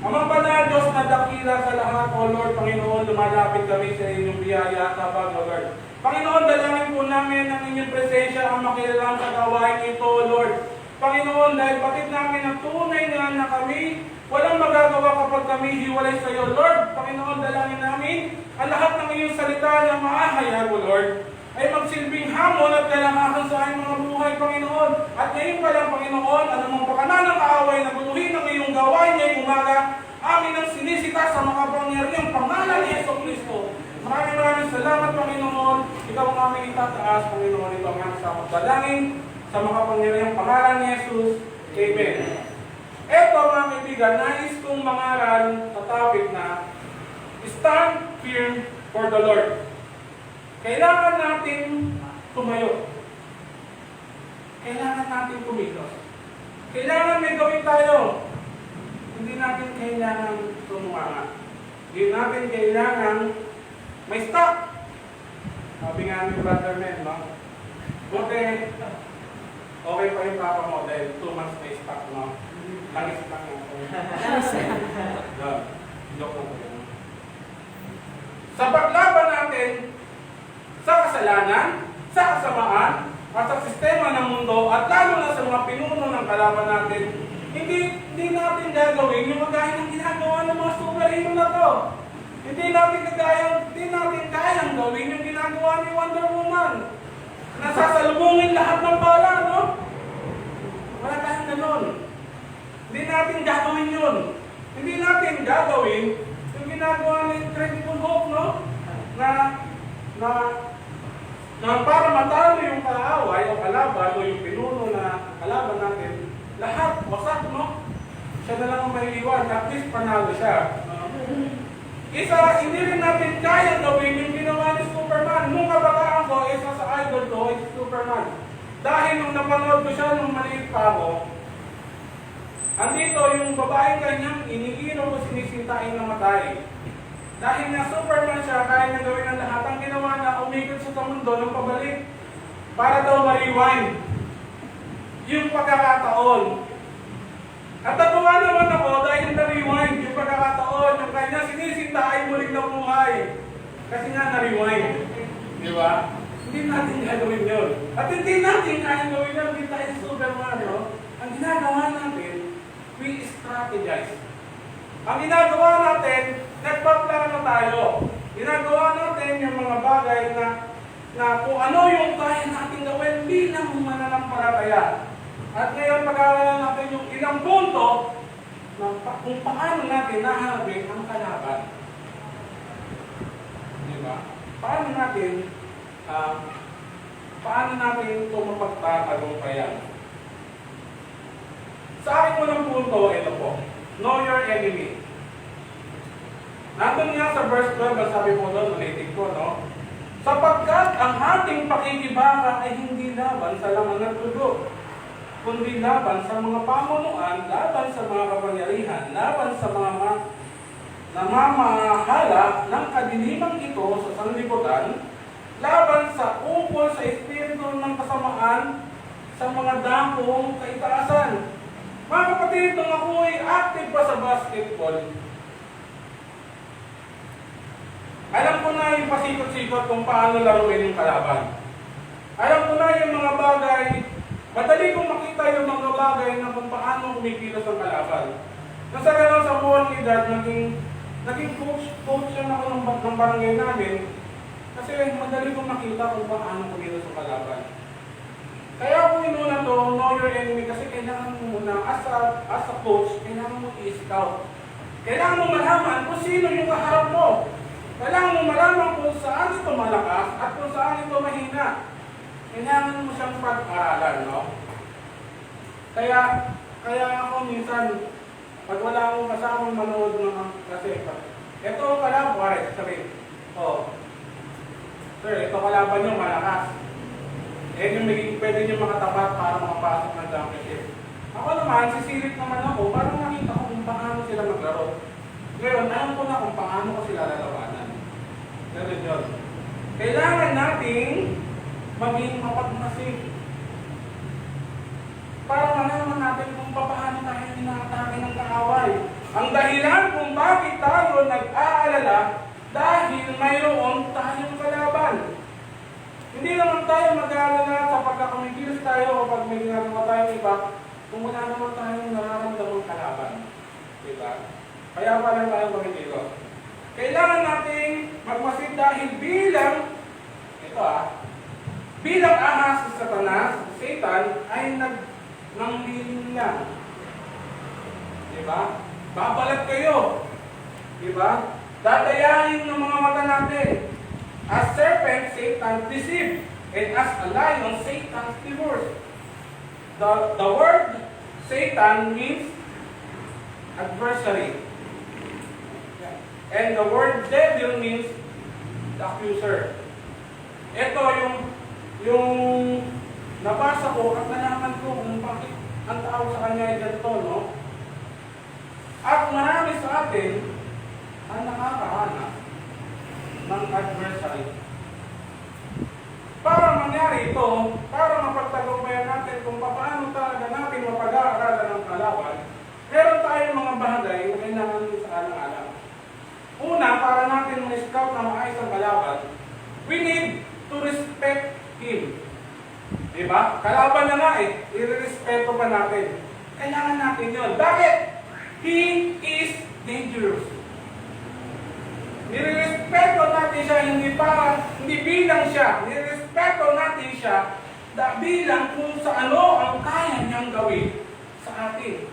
Amang banal, Diyos na dakila sa lahat, O Lord, Panginoon, lumalapit kami sa inyong biyaya at tabag, O Lord. Panginoon, dalangin po namin ang inyong presensya ang makilalang sa gawain ito, O Lord. Panginoon, dahil batid namin ang tunay na kami, walang magagawa kapag kami hiwalay sa iyo, Lord. Panginoon, dalangin namin ang lahat ng iyong salita na maahayag, O Lord, ay magsilbing hamon at kalamakan sa aming mga buhay, Panginoon. At ngayon pa lang, Panginoon, anumang pakanan ng kaaway na guluhin ng iyong gawain ngayong umaga, amin ang sinisita sa makapangyarihang pangalan ni Yesu Cristo. Maraming salamat, Panginoon. Ikaw ang aming itataas, Panginoon. Ito ang aming sa magdalangin sa makapangyarihang pangalan ni Jesus. Amen. Ito, mga kaibigan, nais kong mangaral sa topic na stand firm for the Lord. Kailangan natin tumayo. Kailangan natin kumilos. Kailangan may gawin tayo. Hindi natin kailangan tumunganga. Hindi natin kailangan may stop. Sabi nga ni Brother Men, no? Buti, okay pa yung papa mo dahil 2 months may stop, no? Langis lang yan. Joke lang po. Sa paglaban natin sa kasalanan, sa kasamaan, at sa sistema ng mundo, at lalo na sa mga pinuno ng kalaban natin, hindi natin gagawin yung kagaya ng ginagawa ng mga superhero na to. Hindi natin kayang gawin yung ginagawa ni Wonder Woman. Nasasalubungin lahat ng bala, no? Wala tayong ganun. Hindi natin gagawin yun. Hindi natin gagawin yung ginagawa ni Incredible Hulk, no? Na para matalo yung kaaway o kalaban o yung pinuno na kalaban natin, lahat wasak, no? Siya na lang ang mahihiwan. At least panalo siya. Hindi rin natin kaya gawin yung ginawa ni Superman. Nung kabataan ko, isa sa idol ko is Superman. Dahil nung napanood ko siya nung maliit pa ako, andito yung babaeng kanyang iniinom o sinisintain na matay. Dahil na Superman siya, kaya niya gawin ang lahat. Ang ginawa na umikot sa mundo ng pabalik para daw ma-rewind yung pagkakataon. At natuwa naman ako dahil na-rewind yung pagkakataon, yung kanya sinisinta ay muling na buhay. Kasi nga na-rewind. Di ba? Hindi natin gagawin yun. At hindi natin kaya gawin yun, hindi tayo Superman, no? Ang ginagawa natin, we strategize. Ang ginagawa natin, nagpaplano tayo. Ginagawa natin yung mga bagay na kung ano yung kaya natin gawin bilang mananampalataya. At ngayon, pag-aaralan natin yung ilang punto kung paano natin nahanapin ang kalaban. Diba? Paano natin ito mapagtatagumpayan? Sa akin mo ng punto, ito po. Know your enemy. Nandun nga sa verse 12, sabi po doon, ulitin ko, no? Sapagkat ang ating pakikibaka ay hindi laban sa laman ng dugo, kundi laban sa mga pamunuan, laban sa mga kapangyarihan, laban sa mga namamahala ng kadiliman ito sa sanlibutan, laban sa ukol sa espiritu ng kasamaan sa mga dakong kaitaasan. Mga kapatid, nung ako ay active pa sa basketball, alam ko na yung pasikot-sikot kung paano laruin yung kalaban. Alam ko na yung mga bagay, madali kong makita yung mga bagay na kung paano kumikilos ang kalaban. Nasa gano'n sa buwan edad, naging coach yan ako ng barangay namin, kasi madali kong makita kung paano kumilos ang kalaban. Kaya ako inuna to, know your enemy, kasi kailangan mo muna, as a coach, kailangan mo i-scout. Kailangan mo malaman kung sino yung kaharap mo. Kailangan mo malaman kung saan ito malakas at kung saan ito mahina. Kailangan mo siyang pag-aralan, no? Kaya ako minsan, pag wala akong kasamang manood ng kasi, ito pala, pare, sabi, sir, ito kalaban nyo, malakas. Yung pwede nyo makatapat para makapasok ng championship. Ako naman, sisirit naman ako, para makita ko kung paano sila maglaro. Ngayon, alam ko na kung paano ko sila lalabanan. Ganun yun. Kailangan nating maging mapagmasig para malaman natin kung paano tayo inaatake ng kaaway. Ang dahilan kung bakit tayo nag-aalala dahil mayroon tayong kalaban. Hindi naman tayo mag-aalala sa pagkakakilos tayo o pag may ginagawa tayong iba kung wala naman tayong nararamdamang kalaban. Diba? Kaya pala tayo magkikilos. Kailangan nating magmasid dahil bilang ahas sa Satanas, Satan, ay nangliling lang. Diba? Babalat kayo. Diba? Dadayahin ng mga mata natin. As serpent, Satan deceived. And as a lion, Satan devours. The word Satan means adversary. And the word devil means the accuser. Ito yung nabasa ko at nalaman ko kung bakit ang tawag sa kanya ay ganito, no? At marami sa atin ang nakakahanap ng adversary. Para mangyari ito, para mapagtagumpayan natin kung paano talaga natin mapag-aaralan ng kalaban, meron tayong mga bagay na kailangan sa alang-alang. Una, para natin ma-scout na maayos ang kalaban, we need to respect him. Diba? Kalaban na nga eh. I-respeto pa natin. Kailangan natin yun. Bakit? He is dangerous. Nirespeto natin siya hindi bilang siya. Nirespeto natin siya bilang kung sa ano ang kaya niyang gawin sa atin.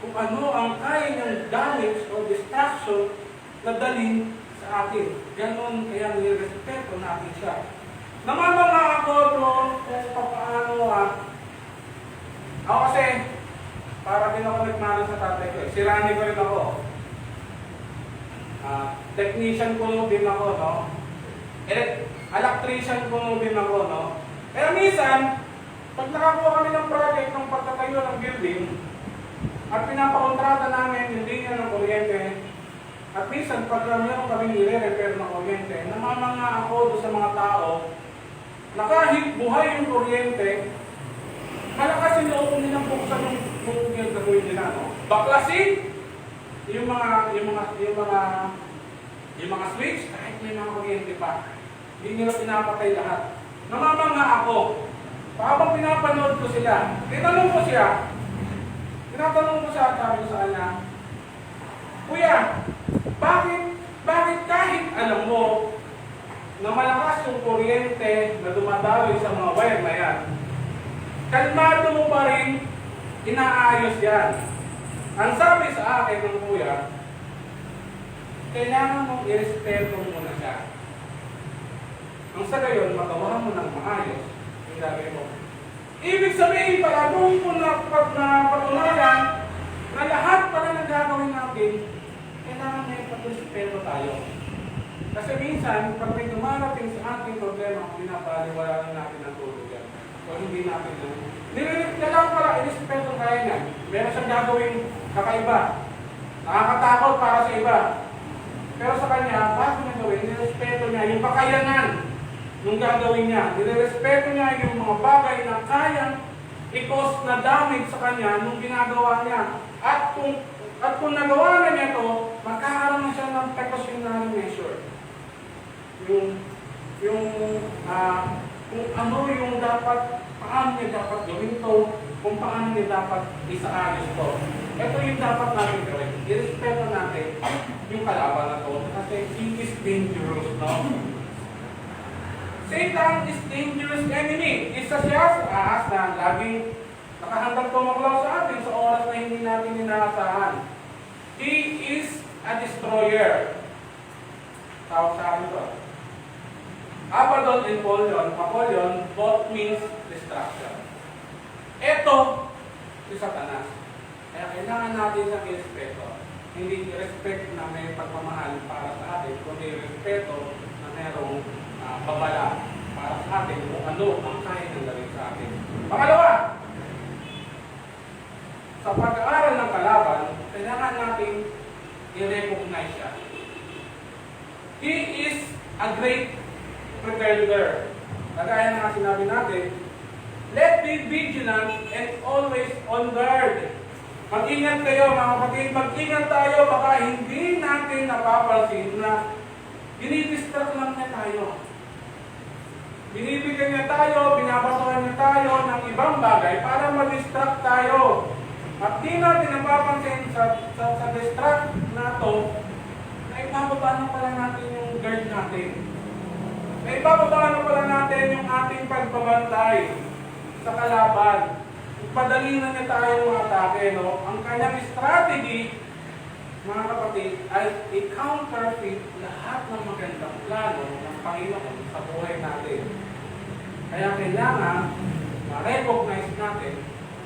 Kung ano ang kaya niyang damage o distraction na dalhin sa atin. Ganon kaya nirespeto natin siya. Namamanga ako doon kung paano ako kasi para din ako nagmano sa tatay ko. Sirani ko rin ako. Technician ko din ako, no? Electrician ko din ako, no? Kaya minsan, pag nakakuha kami ng project ng pagtatayo ng building, at pinapakontrata namin yung linya ng kuryente, at minsan pag meron kami nire-repair ng kuryente, namamanga ako doon sa mga tao na kahit buhay yung kuryente, malakas yung loob nilang buksan yung gagawin nila, no? Baklasin yung mga switch, kahit may mga kuryente pa, hindi nila pinapatay lahat. Namamanga ako. Habang pinapanood ko sila, tinatanong ko siya, sabi ko sa kanya, Kuya, bakit kahit alam mo na malakas yung kuryente na dumadaloy sa mga wire na yan, kalmado mo pa rin, inaayos yan. Ang sabi sa akin ng kuya, kailangan mong i-respeto muna siya. Ang sa gayon, magawa mo ng maayos yung gagawin mo. Ibig sabihin pala, doon po na patunayan na lahat pala ng gagawin natin, kailangan may pag-respeto tayo. Kasi minsan, pag may dumarating sa ating problema, pinapaliwala natin ang tuluyan. O hindi natin lang. Kailangan pala, irespeto kaya niya. Meron siyang gagawin kakaiba. Nakakatakot para sa iba. Pero sa kanya, bago niya gawin, nirespeto niya yung kakayanan nung gagawin niya. Nirespeto niya yung mga bagay na kayang i-cause na damage sa kanya nung ginagawa niya. At kung nagawa na niya ito, magkakaroon na siya ng precautionary measure. Kung ano yung dapat, paano niya dapat gawin ito, kung paano niya dapat isaayos ito. Ito yung dapat natin gawin. I-respeto natin yung kalaban na ito kasi he is dangerous, no? Satan is dangerous enemy. Isa siya sa ahas na laging nakahandang tumaklaw sa atin sa oras na hindi natin inaasahan. He is a destroyer. Tawag sa akin ito. Abaddon and Apollyon both means destruction. Ito, si Satanas. Kaya kailangan natin sa respeto. Hindi respect na may pagmamahal para sa atin, kundi respeto na merong babala para sa atin kung ano ang kaya ng gawin sa atin. Pangalawa, sa pag-aaral ng kalaban, kailangan natin i-recognize siya. He is a great pretender. Kagaya na nga sinabi natin, let be vigilant and always on guard. Mag-ingat kayo mga kapatid, mag-ingat tayo baka hindi natin napapansin na dinidistract lang niya tayo. Binibigyan niya tayo, binabatuhan niya tayo ng ibang bagay para ma-distract tayo. At di natin napapansin sa distract na ito, na ibababa na pala natin yung guard natin. Na ibababa na pala natin yung ating pagbabantay sa kalaban. Padali na niya tayo atake, no? Ang kanyang strategy, mga kapatid, ay i-counterfeit lahat ng magandang plano ng Panginoon sa buhay natin. Kaya kailangan ma-recognize natin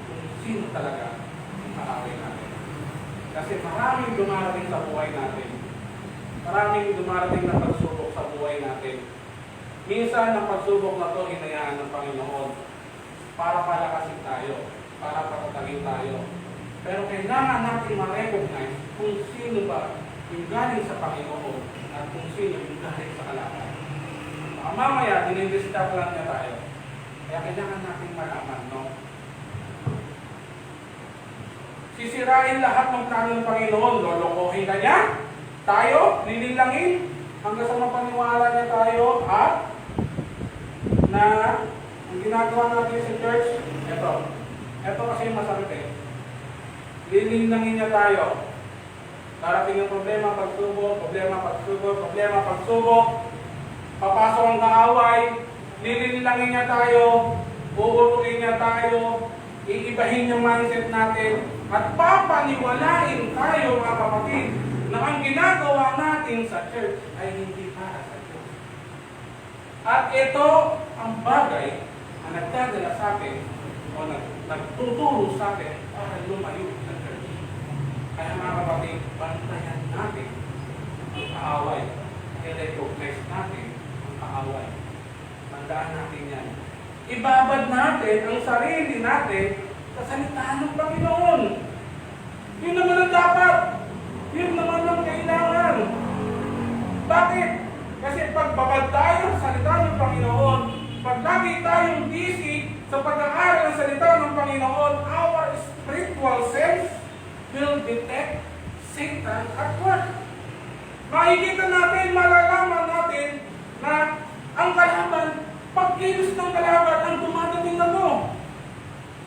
kung sino talaga ang kaaway natin. Kasi maraming dumarating sa buhay natin. Maraming dumarating na pagsubok sa buhay natin. Minsan, ang pagsubok na ito, hinayaan ng Panginoon para palakasin tayo, para patatagin tayo. Pero kailangan natin ma-recognize kung sino ba yung galing sa Panginoon at kung sino yung galing sa kalaban. Mamaya, dinidisturb lang niya tayo. Kaya kailangan natin malaman, no? Sisirain lahat ng plano ng Panginoon. Lolokohin ka niya, tayo, linilangin, hanggang sa mapaniwala niya tayo at na ang ginagawa natin sa church, ito kasi yung masakit eh. Lilinangin niya tayo. Darating yung problema, pagsubok, problema, pagsubok, problema, pagsubok. Papasok ang kaaway, lilinangin niya tayo, bubutuin niya tayo, iibahin yung mindset natin, at papaniwalain tayo mga kapatid na ang ginagawa natin sa church ay hindi para sa Diyos. At ito ang bagay na nagdadala sa atin o nagtuturo sa atin para lumayo sa church. Kaya mga kapatid, bantayan natin ang kaaway. I-recognize natin ang kaaway. Tandaan natin yan. Ibabad natin ang sarili natin sa salita ng Panginoon. Yun naman ang dapat. Yun naman ang kailangan. Bakit? Kasi pagbabad tayo sa salita ng Panginoon, pag lagi tayong busy sa pag-aaral ng salita ng Panginoon, our spiritual sense will detect Satan at work. Makikita natin, malalaman natin na ang kalaban, pagkilos ng kalaban, ang dumadating na to.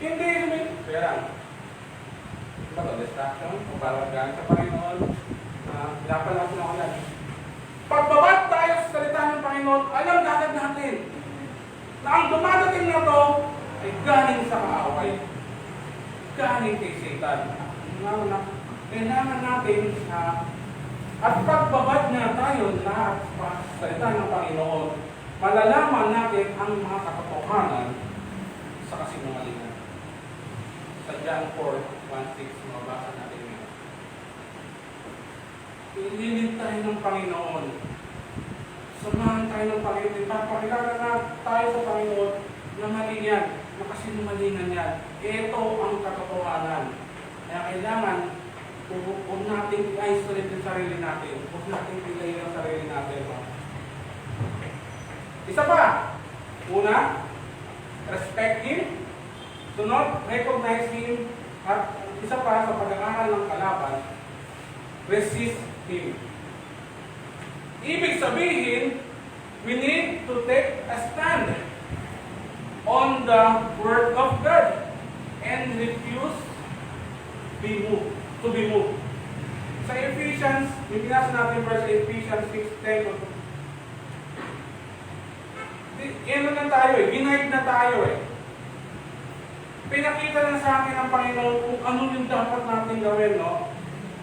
Hindi, kaya ito ba, distraction, pagbawagan sa Panginoon, dapat lang ako lang. Pagbabad tayo sa salita ng Panginoon, alam agad natin na ang dumadating na to ay galing sa kaaway. Galing kay Satan. Kailangan natin at pagbabad na tayo lahat sa salita ng Panginoon, malalaman natin ang mga katotohanan sa kasinungalingan. Sa John 4:1-6, mabasa natin ngayon. Ililid tayo ng Panginoon Samahan tayo ng Panginoon. Ipapakilala na tayo sa Panginoon na mali yan, na kasinungalingan yan. Ito ang katotohanan. Kaya kailangan, huwag natin i-isolate yung sarili natin. Huwag natin pilayin ang sarili natin. Isa pa. Una, respect Him. Sunod, recognize Him. At isa pa sa pag-aaral ng kalaban, resist Him. Ibig sabihin, we need to take a stand on the Word of God and refuse to be moved. Sa Ephesians, yung binasa natin verse Ephesians 6:10, ano na tayo ginaid na tayo Pinakita na sa akin ng Panginoon kung ano yung dapat natin gawin, no?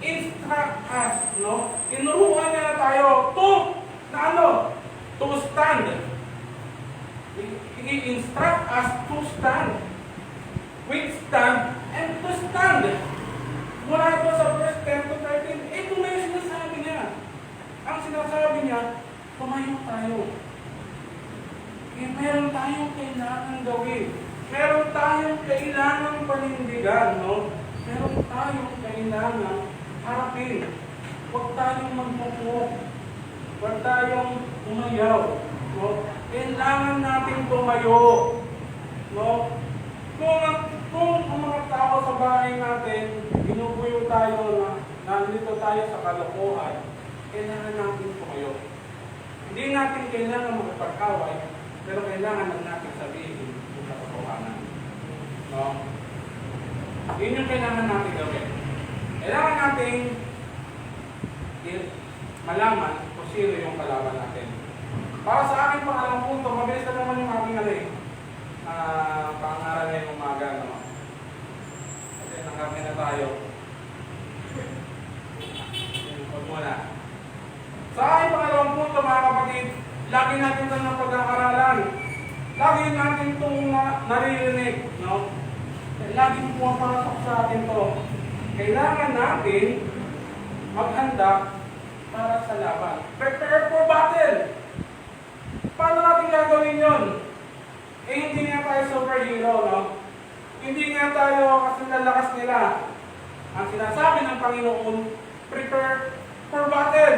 Instruct us, no? Inuruan niya na tayo to stand. I-instruct us to stand. Withstand and to stand. Mula ito sa verse 10 to 13, ito na yung sinasabi niya. Ang sinasabi niya, tumayo tayo. Meron tayong kailangan gawin. Meron tayong kailangan panindigan, no? Meron tayong kailangan harapin. Huwag tayong magmukmuk. Huwag tayong umayaw, no? Kailangan natin tumayo, no? Kung ang mga tao sa bahay natin, ginubuyo tayo na nandito tayo sa kalokohan, kailangan natin tumayo. Hindi natin kailangan magpag-away, pero kailangan lang natin sabihin yung katotohanan. No? Yun yung kailangan natin gawin. Kailangan natin malaman kung sino yung kalaban natin. Para sa akin pangalang punto, mabilis na naman yung aking pangaral ngayong umaga. No? Kasi nakami na tayo. Huwag muna. Sa aking pangalawang punto, mga kapatid, lagi natin ito ng pag-aaralan. Lagi natin itong naririnig. No? Laging pumapasok sa atin ito. Kailangan natin maghanda para sa laban. Prepare for battle. Paano natin gagawin yun? Hindi nga tayo superhero, no? Hindi nga tayo kasi lalakas nila. Ang sinasabi ng Panginoon, prepare for battle.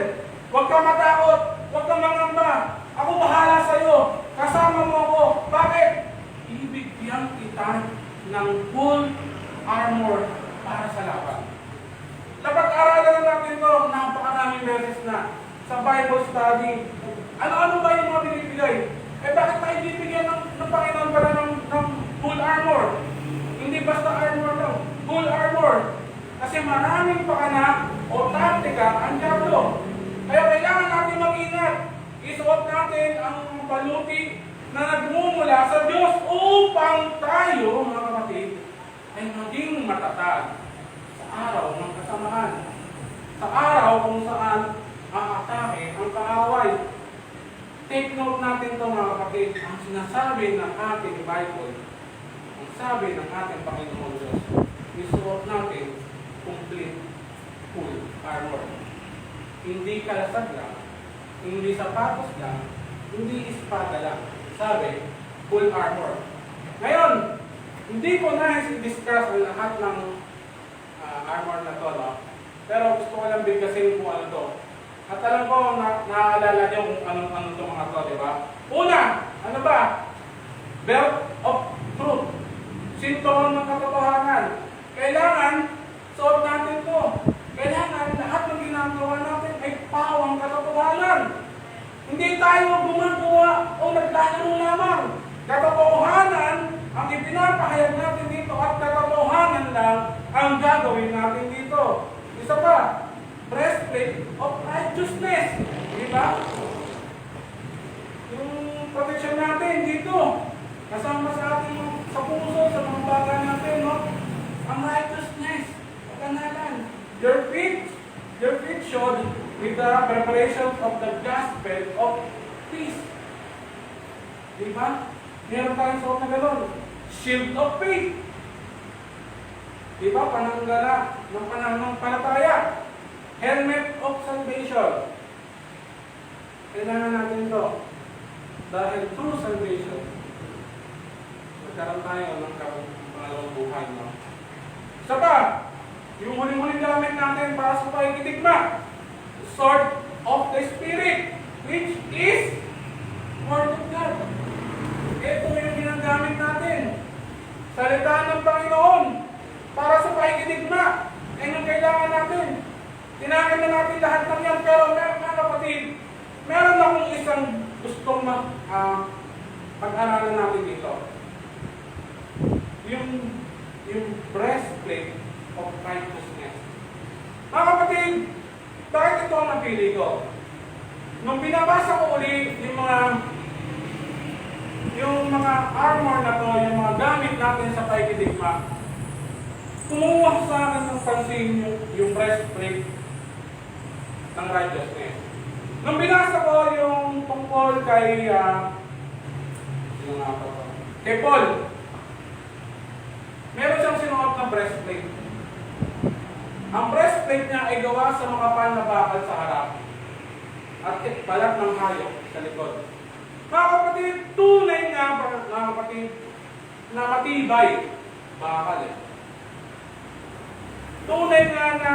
Huwag kang matakot. Huwag kang mangamba. Ako bahala sa iyo. Kasama mo ako. Bakit? Ibigyan kita ng full armor para sa laban. Napag-aralan natin ito, napakaraming beses na sa Bible study. Ano-ano ba yung mga binibigay? Bakit tayo bibigyan ng Panginoon pala ng full armor? Hindi basta armor lang, full armor. Kasi maraming pakana o taktika ang diablo. Kaya kailangan natin mag-ingat. Isuot natin ang baluti na nagmumula sa Diyos upang tayo, mga kapatid, ay maging matatag sa araw ng kasamaan. Sa araw kung saan aatake ang kaaway. Take note natin ito, mga kapatid. Ang sinasabi ng ating Bible, ang sabi ng ating Panginoon Diyos, isuot natin complete full armor. Hindi kalasag lang, hindi sapatos lang, hindi espada lang. Sabi, full armor. Ngayon, hindi ko na i-discuss ang lahat ng armor na to, no? Pero gusto ko lang bigkasin kung ano to. At alam ko, naaalala niyo kung ano itong mga to, di ba? Una, ano ba? Belt of truth. Sinturon ng katotohanan. Kailangan, suot natin to. Kailangan, lahat ng ginagawa natin ay pawang katotohanan. Hindi tayo gumagawa o naglalaro lamang. Katotohanan ang ipinapahayag natin dito at katotohanan lang ang gagawin natin dito. Isa pa, breastplate of righteousness. Di ba? Yung protection natin dito, kasama sa ating sa puso, sa mga bagay natin, no? Ang righteousness, kanalan. Your feet showed with the preparation of the gospel of peace. Di ba? Meron tayong suot na gano'n. Shield of faith. Di ba? Pananggala ng pananampalataya. Helmet of salvation. Kailangan natin ito. Dahil through salvation, magkaroon tayo ng pangalawang buhay. No? Isa pa, yung huling-huling gamit natin para sa pakikitigma, sword of the Spirit, which is Word of God. Ito yung ginagamit natin. Salita ng Panginoon para sa pakikitigma. Yan yung kailangan natin. Tinakin na natin lahat ng yan, pero mga kapatid, meron akong isang gustong pag-aralan natin dito. Yung breastplate of righteousness. Mga kapatid, bakit ito ang napili ko? Nung binabasa ko uli yung mga armor na to, yung mga gamit natin sa pakikitigma, kumuha sa akin ng pansin yung breastplate ng righteousness. Nung binasa ko yung tungkol kay kay Paul, meron siyang sinuot na breastplate. Ang breastplate niya ay gawa sa mga panabakal sa harap at balat ng hayop sa likod. Mga kapatid, tunay nga, mga kapatid, na matibay, bakal eh. Tunay nga na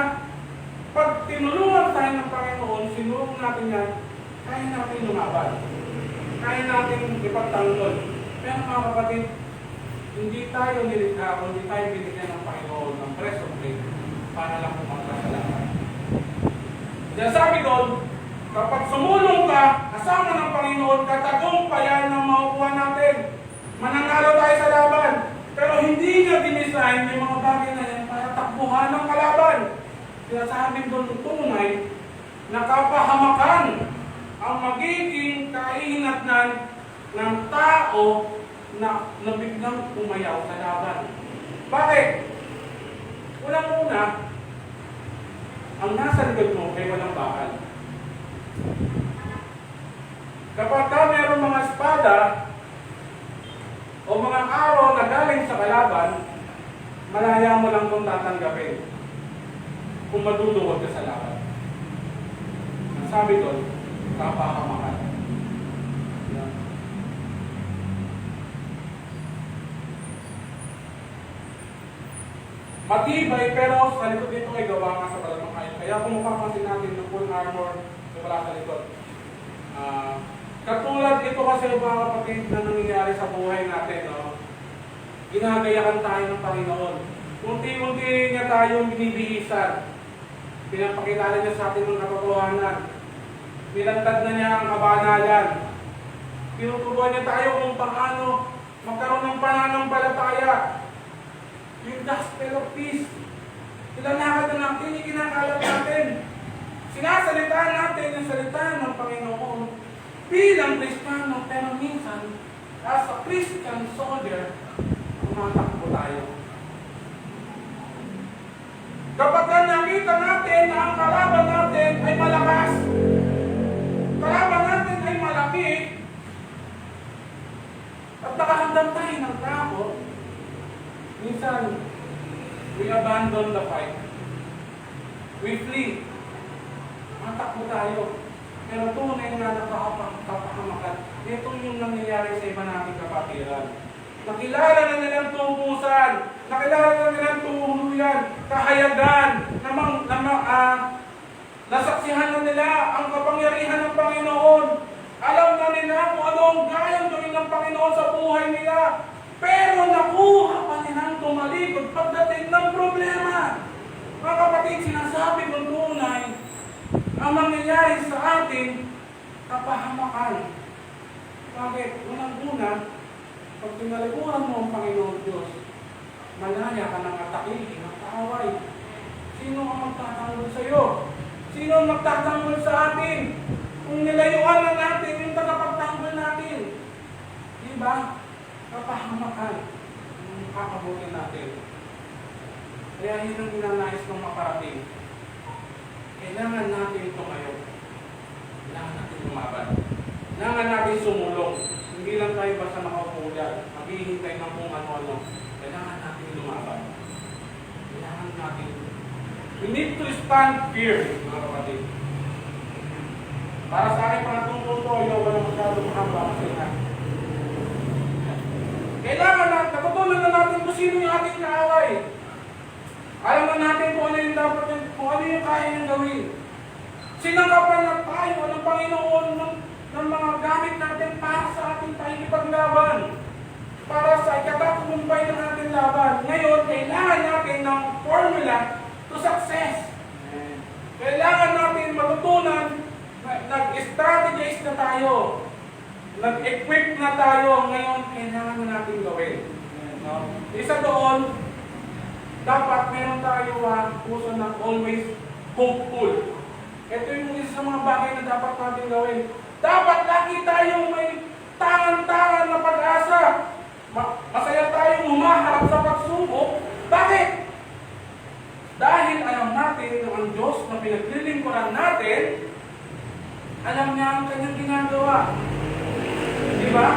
pag tinulungan tayo ng Panginoon, sinulong natin yan, kaya natin lumaban. Kaya natin ipagtanggol. Pero mga kapatid, hindi tayo nilikha, hindi tayo binigyan ng Panginoon ng breastplate para lang kumagkasalanan. Kaya sabi doon, kapag sumulong ka, kasama ng Panginoon, katagumpayan ng makukuha natin. Mananalo tayo sa laban. Pero hindi niya dinisign yung mga bagay na yan para takbuhan ng kalaban. Kaya sabi doon tunay, nakapahamakan ang magiging kahinatnan ng tao na biglang umayaw sa laban. Bakit? Unang-una, ang nasa likod mo ay walang bakal. Kapag mayroong mga espada o mga araw na galing sa kalaban, malaya mo lang kung tatanggapin kung madudukot ka sa laban. Ang sabi doon, kapahamakan. Matibay, pero sa likod dito ay gawa nga sa balat ng hayop. Kaya kung mapapansin natin yung full armor na wala sa likod. Katulad ito kasi mga kapatid na nangyayari sa buhay natin. No? Ginagayakan tayo ng Panginoon. Unti-unti niya tayong binibihisan. Pinapakilala niya sa atin ng katotohanan. Nilantad na niya ang kabanalan. Tinuturuan niya tayo kung paano magkaroon ng pananampalataya. Yung gospel of peace. Ilalakad na natin, ikinakalat natin. Sinasalita natin yung salita ng Panginoon bilang Kristiyano, pero minsan, as a Christian soldier, tumatakbo tayo. Kapag nakita natin na ang kalaban natin ay malakas, kalaban natin ay malaki, at nakahandang tayo ng tao, minsan, we abandon the fight. We flee. Matakbo tayo. Pero tunay nga nakapahamakan. Ito yung nangyayari sa iba nating kapatiran. Nakilala na nilang tubusan, nakilala na nilang tuluyan, kahayagan, nasaksihan na nila ang kapangyarihan ng Panginoon. Alam na nila kung ano ang kayang gawin ng Panginoon sa buhay nila. Pero nakuha pa nilang tumalikod pagdating ng problema. Mga kapatid, sinasabi kong tunay, ang mangyayari sa atin, kapahamakan. Bakit? Unang-una, pag tinalikuran mo ang Panginoon Diyos, malaya ka ng atakihin, ng kaaway. Sino ang magtatanggol sa iyo? Sino ang magtatanggol sa atin? Kung nilayuan na natin yung tagapagtanggol natin. Diba? Kapahamakan ang kakabutin natin. Kaya yun ang ginanais ng maparating. Kailangan natin tumayo. Kailangan natin lumaban. Kailangan natin sumulong. Hindi lang tayo basta nakaupo dyan. Maghihintay ng kung ano-ano. Kailangan natin lumaban. Kailangan natin. We need to stand firm, mga kapatid. Para sa akin, pangatlong punto, ayaw ko na masyado mahaba kasi na. Kailangan na, natutunan na natin kung sino yung ating kaaway. Alam na natin kung ano yung dapat yun, kung ano yung kaya niyang gawin. Sinangkapan na tayo ng Panginoon ng mga gamit natin para sa ating pakikipaglaban. Para sa ikatakumpay ng ating laban. Ngayon, kailangan natin ng formula to success. Kailangan natin matutunan, nag-strategize na tayo. Nag-equip na tayo. Ngayon, kailangan na natin gawin. No? Isa doon, dapat meron tayo puso na always hopeful. Ito yung isa sa mga bagay na dapat natin gawin. Dapat lagi tayong may tangan-tangan na pag-asa. Masaya tayong humaharap sa pagsubok. Bakit? Dahil alam natin na ang Diyos na pinaglilingkuran natin, alam niya ang kanyang ginagawa. Diba?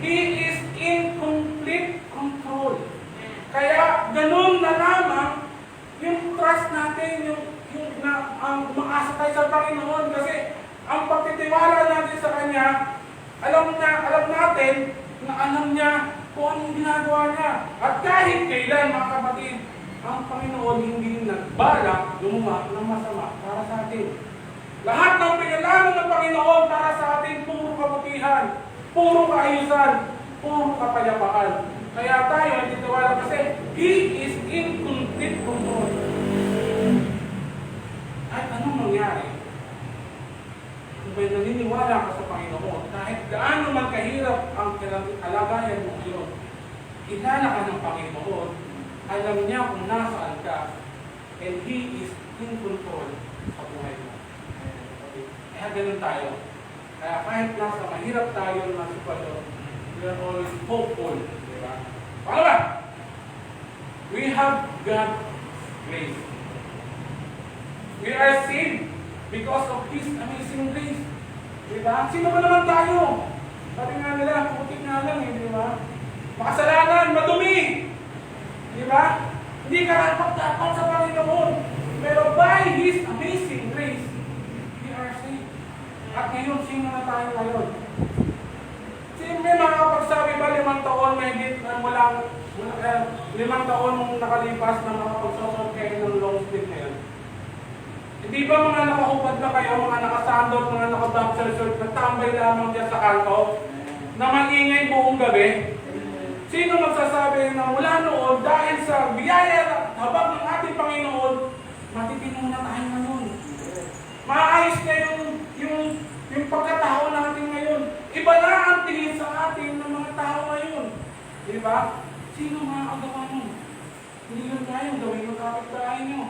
He is in complete control. Kaya ganun na lamang yung trust natin, ang umaasa tayo sa Panginoon kasi ang pagtitiwala natin sa Kanya, alam natin na alam niya kung anong ginagawa niya. At kahit kailan, mga kapatid, ang Panginoon hindi nagbalak gumawa ng masama para sa atin. Lahat ng pinalaman ng Panginoon para sa atin, puro kabutihan, puro kaayusan, puro kapayapaan. Kaya tayo nagtitiwala kasi He is in complete control. At anong mangyari? Kung may naniniwala ka sa Panginoon, kahit gaano man kahirap ang kalagayan mo yun, ilala ka ng Panginoon, alam niya kung nasaan ka, and He is in control sa buhay mo. Kaya ganun tayo. Kaya kahit nasa mahirap tayo na sitwasyon, we are always hopeful. Diba? Pangalawa, we have God's grace. We are saved because of His amazing grace. Diba? Sino ba naman tayo? Sabi nga nila, putik nga lang eh, di ba? Makasalanan, madumi. Di ba? Hindi ka dapat sa Panginoon. Pero by His amazing grace, we are saved. At ngayon, sino na tayo ngayon? Sino may makakapagsabi ba 5 taon may higit na mula 5 taon nung nakalipas na makapagsusot kayo ng long sleeve ngayon? Hindi ba mga nakahubad na kayo, mga nakasandot, mga naka-boxer shirt, natambay lamang dyan sa kanto, na maingay buong gabi? Sino magsasabi na mula noon, dahil sa biyaya habang ng ating Panginoon, matitino na tayo ngayon? Maayos na yung pagkatao natin ngayon. Iba na ang tingin sa atin ng mga tao ngayon. Di ba? Sino makakagawa nun? Hindi yun tayo, gawin yung kapit-bahay nyo.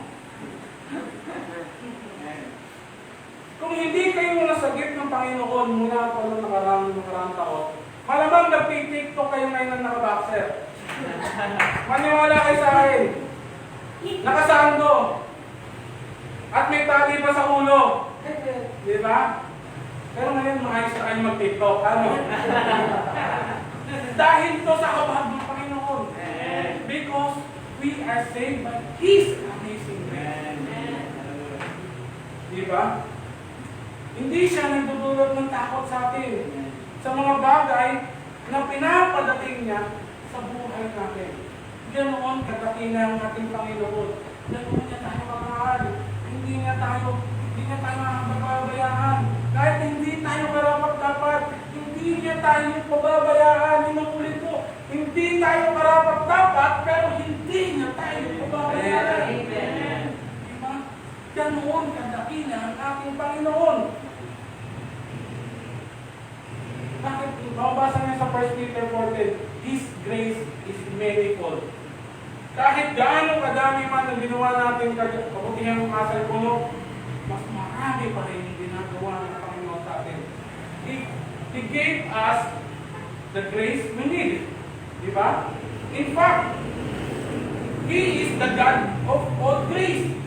Kung hindi kayo nasagip ng Panginoon mula pa ng nakarang taon, malamang nagtitiktok kayo ngayon ng nakaboxer. Maniwala kayo sa akin. Nakasando. At may tali pa sa ulo. Di ba? Pero ngayon maayos na kayo mag-tiktok. Ano? Dahil ito sa kabahag ng Panginoon. Because we are saved by His amazing grace. Di ba? Hindi siya nagdudulot ng takot sa atin sa mga bagay na pinapadating niya sa buhay natin. Ganoon kadating ang ating Panginoon. Ganoon niya tayo kamahal. Hindi niya tayo makakabayaan. Kahit hindi tayo karapat-dapat, hindi niya tayo pababayaan. Inuulit ko, hindi tayo karapat-dapat, pero hindi niya tayo pababayaan. Amen. Diba? Ganoon kadakila ang ating Panginoon. Bakit? Mababasa niya sa 1 Peter 4:10, His grace is manifold. Kahit gaano kadami man ang ginawa natin kabutihan ng asal puno, mas marami pa rin yung ginagawa ng Panginoon sa atin. He gave us the grace we need. Di ba? In fact, He is the God of all grace.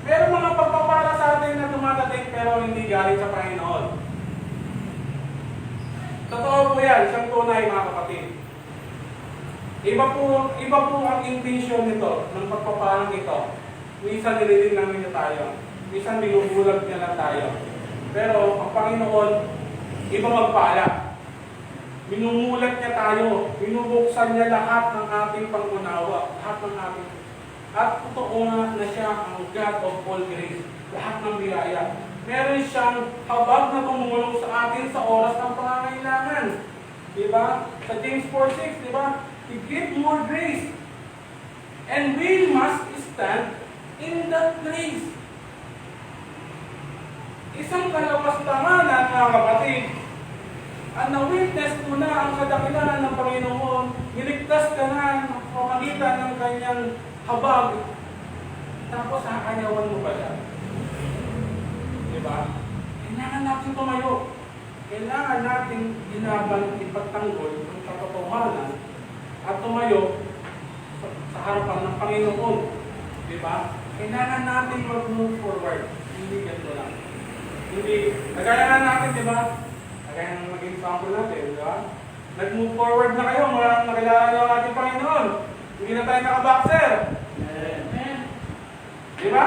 Pero mga pagpapala sa atin na dumadating pero hindi galing sa Panginoon. Totoo po yan, isang tunay mga kapatid. Iba po ang intention nito, ng pagpapalang ito. Minsan nililin lang niya tayo. Minsan binubulag niya lang tayo. Pero ang Panginoon, iba magpala. Minumulat niya tayo, binubuksan niya lahat ng ating pangunawa, lahat ng ating. At totoo nga na siya ang God of all grace, lahat ng biyaya. Meron siyang habag na tumulong sa atin sa oras ng pangangailangan. Diba? Sa James 4:6, diba? He give more grace. And we must stand in that grace. Isang kalapastanganan, mga kapatid, ang na-witness mo na ang kadakilaan ng Panginoon, niligtas ka na ang pamagitan ng kanyang habag, tapos hakanyawan mo ba siya? Diba? Kailangan natin tumayo. Kailangan natin ginaban, ipagtanggol ang katotohanan at tumayo sa harapan ng Panginoon. Diba? Kailangan natin mag-move forward. Hindi ganito lang. Hindi, nagaya na natin, diba? Kaya nang maging example natin, di ba? Nag-move forward na kayo, maraming nakilala nyo ang ating Panginoon. Hindi na tayo nakaboxer.
Amen.
Di ba?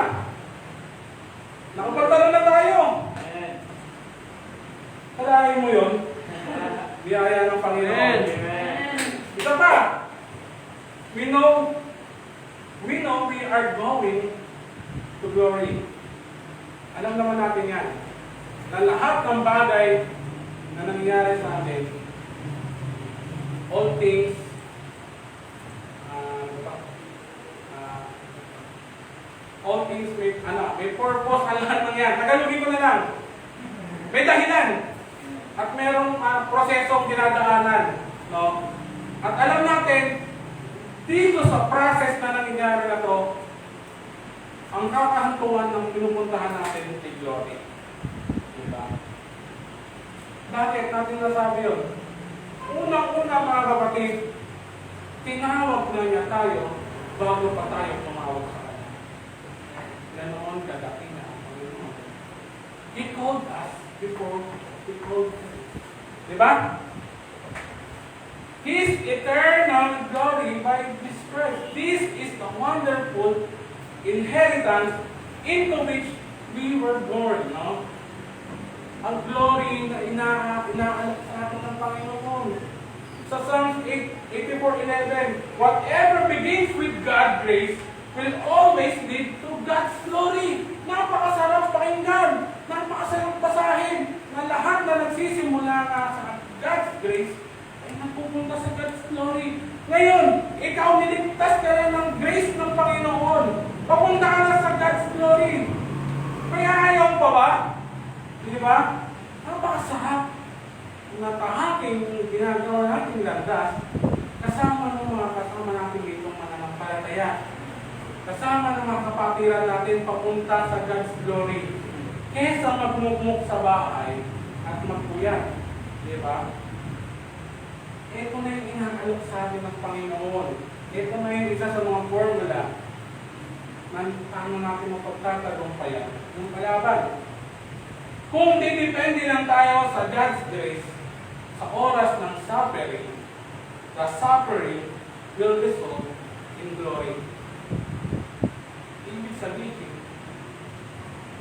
Nakapagtalo na tayo.
Amen.
Kalahin mo yun. Biyaya ng Panginoon.
Amen.
Isa pa. We know we are going to glory. Alam naman natin yan. Na lahat ng bagay na nangyari sa atin, all things, all things may purpose, ang lahat ng yan. Tagalogin ko na lang. May dahilan. At merong prosesong dinadaanan. No? At alam natin, dito sa process na nangyari na to, ang kakahantungan ng pinupuntahan natin ay glory. Diba? Bakit natin nasabi yun? Unang-una, mga kapatid, tinawag na niya tayo bago pa tayo tumawag sa Kanya. Ganoon kadating na ang Panginoon. He called us before He called us. Diba? His eternal glory by His Christ. This is the wonderful inheritance into which we were born. No? Ang glory na inaalok sa atin ng Panginoon. Sa Psalms 84:11, whatever begins with God's grace will always lead to God's glory. Napakasarap pakinggan, napakasarap basahin, na lahat na nagsisimula nga sa God's grace ay napupunta sa God's glory. Ngayon, ikaw niligtas ka na ng grace ng Panginoon. Papunta ka na sa God's glory. Kaya ayaw pa ba? Di ba? Napakasarap na tahaking ginagawa nating landas kasama ng mga kasama natin ditong mananampalataya. Kasama ng mga kapatiran natin papunta sa God's glory. Kesa magmukmuk sa bahay at magpuyat. Di ba? Ito na yung inaalok sa atin ng Panginoon. Ito na yung isa sa mga formula na paano natin mapagtatagumpayan yung kalaban. Kung didepende lang tayo sa God's grace, sa oras ng suffering, the suffering will result in glory. Ibig sabihin,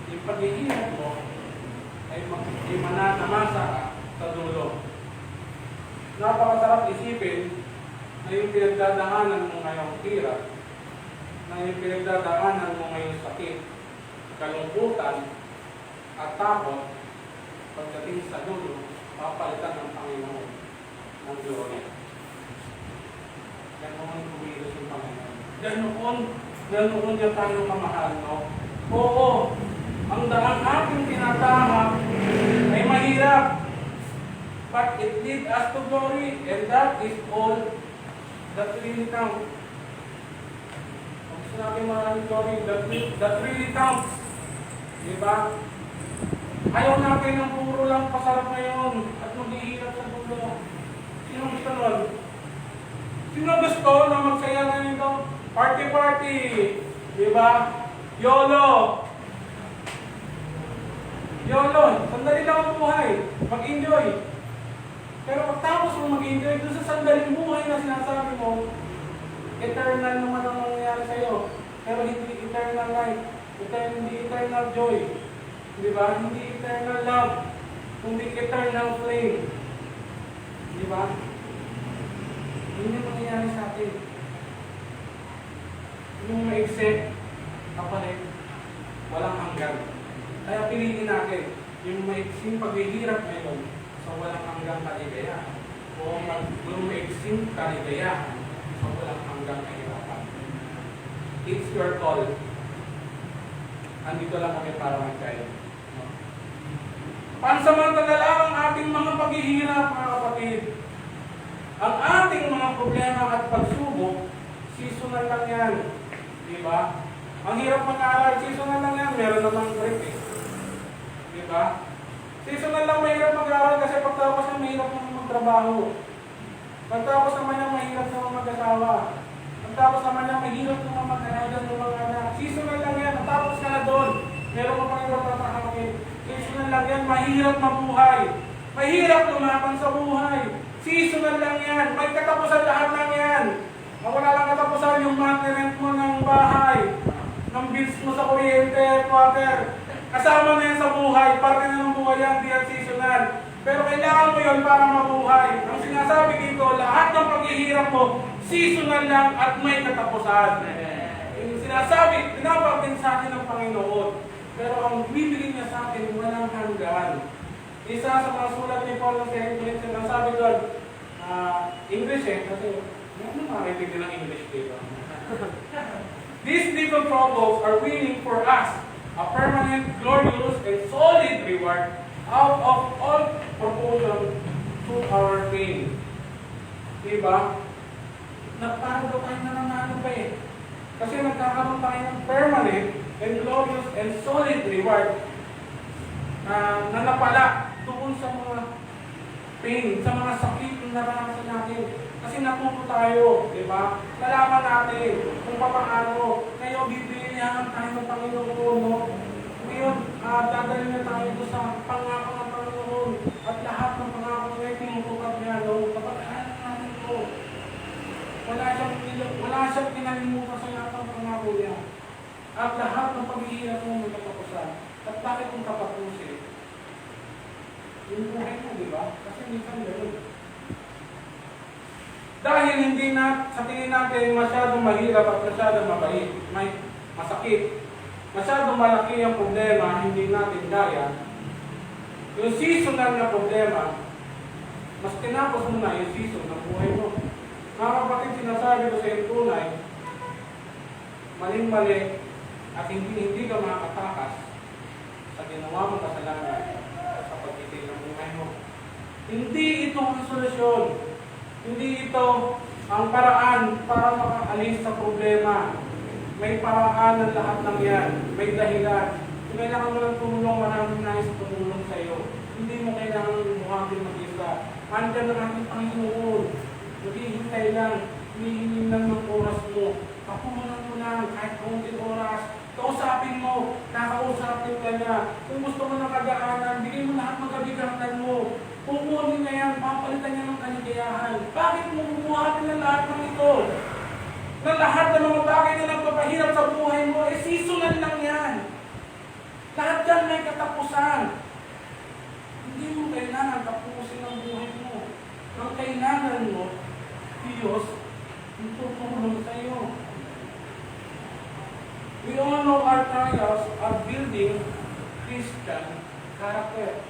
yung paghihirap mo ay mananamasa ka sa dulo. Napakasarap isipin na yung pinagdadaanan mo ngayong hirap, na yung pinagdadaanan mo ngayong sakit, kalungkutan, at takot, pagdating sa dulo, papalitan ng Panginoon ng glory. Ganoon kumilos yung Panginoon. Ganoon niya tayo kamahal, no? Oo, ang daang ating tinatahak ay mahirap. But it leads us to glory, and that is all that really counts. Kung sinabi maraming glory, that really counts. Diba? Ayaw natin ng puro lang pasarap ngayon at maghihirap sa dulo. Sino gusto nun? Sino gusto na magsaya na nito? Party-party! Diba? YOLO! YOLO! Sandali lang ang buhay. Mag-enjoy. Pero pagtapos mo mag-enjoy, doon sa sandaling buhay na sinasabi mo, eternal naman ang mangyayari sa'yo. Pero hindi eternal life. Hindi eternal joy. Di ba? Hindi eternal love, kundi eternal flame. Di ba? Yun yung mangyayari sa atin. Yung maigsi, kapalit, walang hanggan. Kaya piliin natin yung maigsing paghihirap ngayon sa walang hanggang kaligayahan o yung maigsing kaligayahan sa walang hanggang kahirapan. It's your call. Andito lang kami para mag-guide. Pansamantala lang ang ating mga paghihirap, mga kapatid. Ang ating mga problema at pagsubok, seasonal lang yan. Diba? Ang hirap mag-aaral, seasonal lang yan. Meron namang break eh. Diba? Seasonal lang mahirap mag-aaral kasi pagtapos na mahirap naman magtrabaho. Pagtapos naman niya mahirap naman mag-asawa. Pagtapos naman niya mahirap naman mag-alaga ng mga anak. Seasonal lang yan. Tapos ka na doon. Meron ka pang hirap na makakamit. Seasonal lang yan. Mahirap mabuhay. Mahirap lumaban sa buhay. Seasonal lang yan. May katapusan lahat lang yan. Wala lang katapusan yung maintenance mo ng bahay, ng bills mo sa kuryente, water. Kasama na yan sa buhay. Parte na ng buhay yan. Di yan seasonal. Pero kailangan mo yun para mabuhay. Ang sinasabi dito, lahat ng paghihirap mo, seasonal lang at may katapusan. Yung sinasabi, tinawag din sa atin ng Panginoon. Pero ang bibili niya sa atin, walang hanggan. Isa sa mga sulat ni Paul ng 2 Corinthians, ang sabi doon, English kasi ano makakitindi ng English dito? These little troubles are winning for us a permanent, glorious, and solid reward out of all proportion to our pain. Diba? Parang daw tayo nananalo pa eh. Kasi nagkakaroon tayo ng permanent and glorious and solid reward na napala doon sa mga pain, sa mga sakit na naranasan natin. Kasi natuto tayo, di ba? Nalaman natin kung paano. Ngayon, bibilihan tayo ng Panginoon, no? Ngayon, dadalhin na tayo doon sa pangako ng Panginoon. At lahat ng pangako niya, tinutupad niya, no? Kapag natin ito, wala siyang pinalimutan sa lahat ng pangako niya. At lahat ng paghihirap mo may katapusan. At bakit kung katapusin? Yung buhay mo, di ba? Kasi minsan gano'n. Dahil hindi na sa tingin natin masyadong mahirap at masyadong mabait, may masakit, masyadong malaki ang problema, hindi natin kaya. Yung seasonal na problema, mas tinapos mo na yung season ng buhay mo. Mga kapatid, sinasabi ko sa iyo tunay, maling-mali at hindi ka makakatakas sa ginawa mong kasalanan sa pagtitig ng buhay mo. Hindi ito ang solusyon. Hindi ito ang paraan para makaalis sa problema. May paraan ng lahat ng yan. May dahilan. Kung kailangan mo ng tulong, maraming nais tumulong sa iyo. Hindi mo kailangan buhatin mag-isa. Andiyan ang ating Panginoon. Maghihintay lang. Hinihingi lang ng oras mo. Kapunan mo lang kahit kaunting oras. Kausapin mo. Kakausapin ka niya. Kung gusto mo ng kagaanan, bigay mo lahat ng kabigatan mo. Pupunin niya yan, papalitan niya ng kaligayahan. Bakit mo bubuhatin ng lahat ng ito? Na lahat ng mga bagay na nagpapahirap sa buhay mo, seasonal lang yan. Lahat yan may katapusan. Hindi mo kailangan tapusin ang buhay mo. Ang kailangan mo, Diyos, yung tutulong sa iyo. We all know our trials are building Christian character.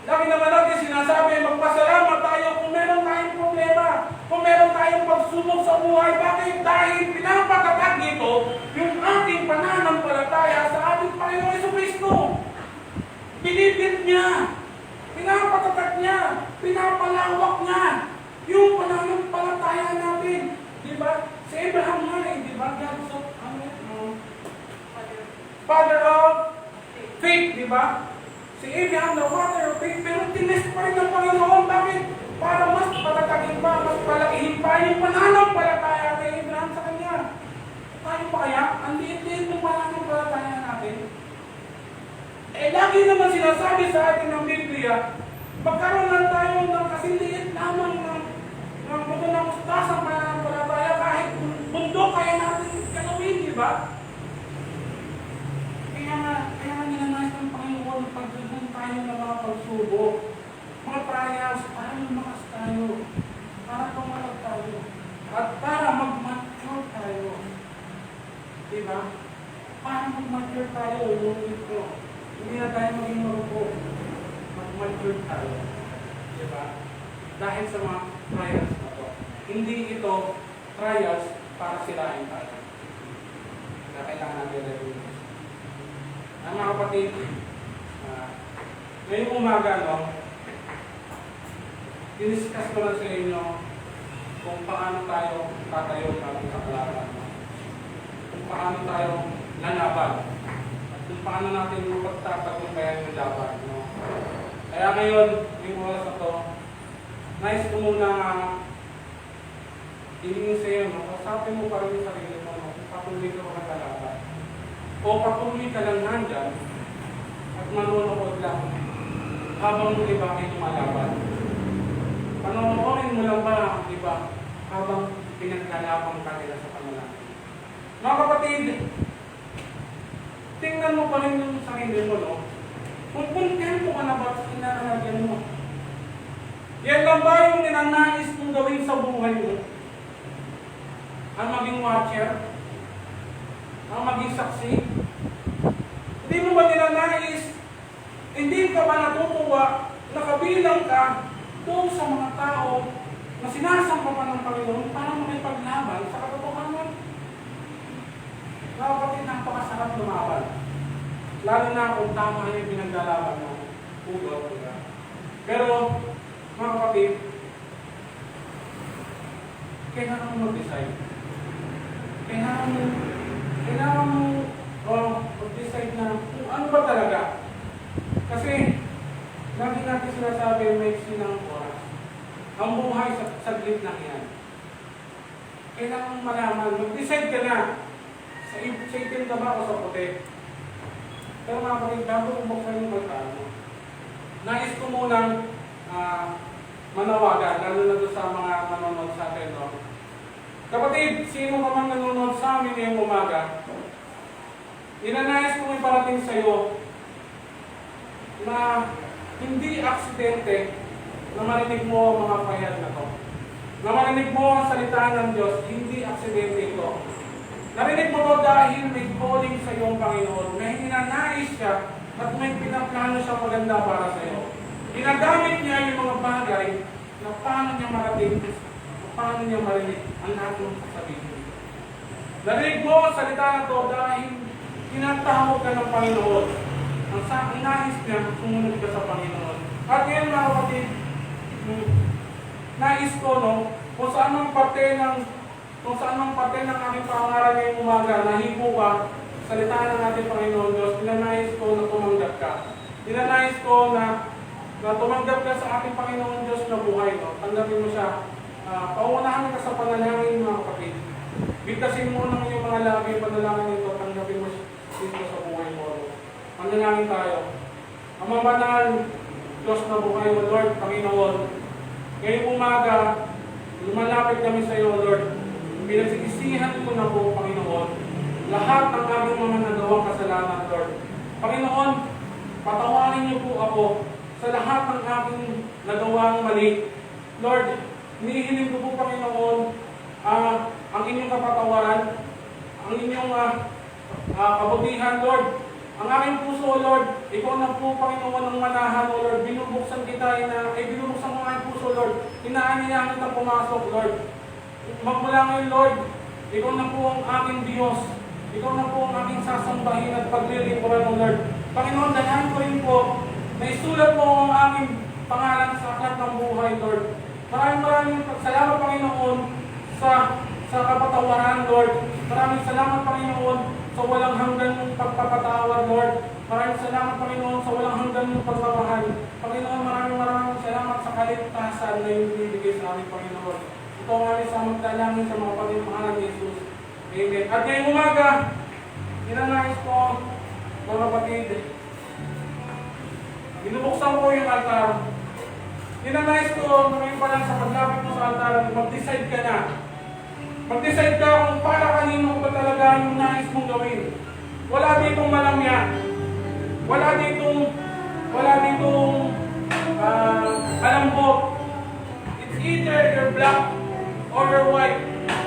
Lagi naman natin sinasabi, magpasalamat tayo kung meron tayong problema, kung meron tayong pagsubok sa buhay. Bakit? Dahil pinapatatag dito yung ating pananampalataya sa ating Panginoon Jesucristo. Binibit niya, pinapatatag niya, pinapalawak niya yung pananampalataya natin. Diba? Si Abraham nga eh, diba? Father of faith, diba? Si Abraham na father of faith, pero tinis pa rin ng Panginoon. Bakit? Para mas patatagin pa, mas palakihin pa yung pananampalataya kay Abraham sa kanya. Tayo pa kaya? Ang liit-liit ng pananampalataya natin. Lagi naman sinasabi sa atin ng Biblia, magkaroon lang tayo ng kasiliit lamang ng buto ng ustasang pananampalataya kahit bundok kaya natin kalawin, di ba? Kaya nga ninanais ng Panginoon pagsubok, tayo ng mga pagsubok, mga trials, para lumakas tayo, para tumalak tayo, at para mag-mature tayo. Diba? Para mag-mature tayo, yung ito. Hindi na tayo maging marupok. Mag-mature tayo. Diba? Dahil sa mga trials na to. Hindi ito trials para silain tayo. Na kailangan natin rin. Ang mga kapatid, ngayong umaga, no, diniscuss ko lang sa inyo kung paano tayo tatayo sa kalaban. Kung paano tayo lalaban. At kung paano natin mapagtatagumpayan yung laban. No? Kaya ngayon, yung oras na to, nais ko muna hilingin sa iyo, no? Kasapin mo pa rin yung sarili mo, no? Kung patuloy ka makatalaban. O patuloy ka lang nandyan at manunood lang habang yung iba ay lumalaban. Panonoorin mo lang ba, di ba, habang pinaglalaban ka nila sa panalangin. Mga kapatid, tingnan mo pa rin yung sarili mo, no? Kung kontento ka na ba sa inaalagyan mo? Yan lang ba yung ninanais mong gawin sa buhay mo? Ang maging watcher? Ang maging saksi? Hindi mo ba ninanais? Hindi ka ba natutuwa na kabilang ka doon sa mga tao na sinasamba pa ng Panginoon para makipaglaban sa katotohanan? Kapatid, napakasarap lumaban. Lalo na kung tama yung pinaglalaban mo. Pugaw. Pero, mga kapatid, kailangan mo mag-decide. Kailangan mo mag-decide na kung ano ba talaga. Kasi, lagi natin sinasabi may sinang oras. Ang buhay sa saglit lang yan. Kailangan malaman, mag-decide ka na sa itim ka ba o sa puti. Pero mga kapatid, bago bumuksan yung magkano, nais ko munang manawagan, lalo na doon sa mga manonood sa atin. No? Kapatid, sino ka man nanonood sa amin ngayong umaga, inanais kong iparating sa iyo na hindi aksidente na marinig mo ang mga pahayag na to. Na marinig mo ang salita ng Diyos, hindi aksidente ito. Narinig mo to dahil may calling sa iyong Panginoon, may hinanais siya at may pinaplano siya maganda para sa iyo. Ginagamit niya yung mga bagay na paano niya marating, paano niya marinig ang lahat ng sasabihin. Narinig mo ang salita na to dahil tinatawag ka ng Panginoon. Ang nais niya, sumunod ka sa Panginoon. At ngayon mga kapatid, nais ko, no, kung saan mang parte ng aking pangaral ngayong umaga, nahipo ka, salita ng ating Panginoon Diyos, tinanais ko na tumanggap ka. Tinanais ko na tumanggap ka sa ating Panginoon Diyos na buhay. No? Tanggapin mo siya. Paunahan ka sa panalangin, mga kapatid. Bigtasin mo ng iyong mga labi, panalangin ito, tanggapin mo dito sa buhay mo. No? Panalangin tayo. Ang mabanal, Diyos na buhay mo, Lord, Panginoon. Ngayong umaga, lumalapit kami sa iyo, Lord. Pinagsisihan ko na po, Panginoon, lahat ng aming mga nagawang kasalanan, Lord. Panginoon, patawarin niyo po ako sa lahat ng aking nagawang mali. Lord, hinihiling ko po, Panginoon, ang inyong kapatawaran, ang inyong kabutihan, Lord. Ang aming puso, Lord, ikaw na po, Panginoon, ang manahan, Lord. Binubuksan kita, binubuksan mo ang aming puso, Lord. Inaanyayahan kita pumasok, Lord. Magmula ngayon, Lord, ikaw na po ang aking Diyos. Ikaw na po ang aking sasambahin at paglilingkuran, Lord. Panginoon, danahan ko rin po na isulat mo ang aming pangalan sa aklat ng buhay, Lord. Maraming salamat, Panginoon, sa kapatawaran, Lord. Maraming salamat, Panginoon, sa walang hanggan mong pagpapatawad, Lord. Maraming salamat, Panginoon, sa walang hanggan mong pagmamahal. Panginoon, maraming salamat sa kaligtasan na yung binibigay sa aming Panginoon. Ito ang aming samagdalangin sa mga pagmamahalan ni Jesus. Amen. At ngayong umaga, inanais ko, mga kapatid, binubuksan ko yung altar. Inanais ko, ngayon pa lang sa paglapit mo sa altar, mag-decide ka na. Mag-decide ka kung para kanino ba talaga yung nais mong gawin. Wala ditong malamya. wala ditong malambot. It's either you're black or you're white.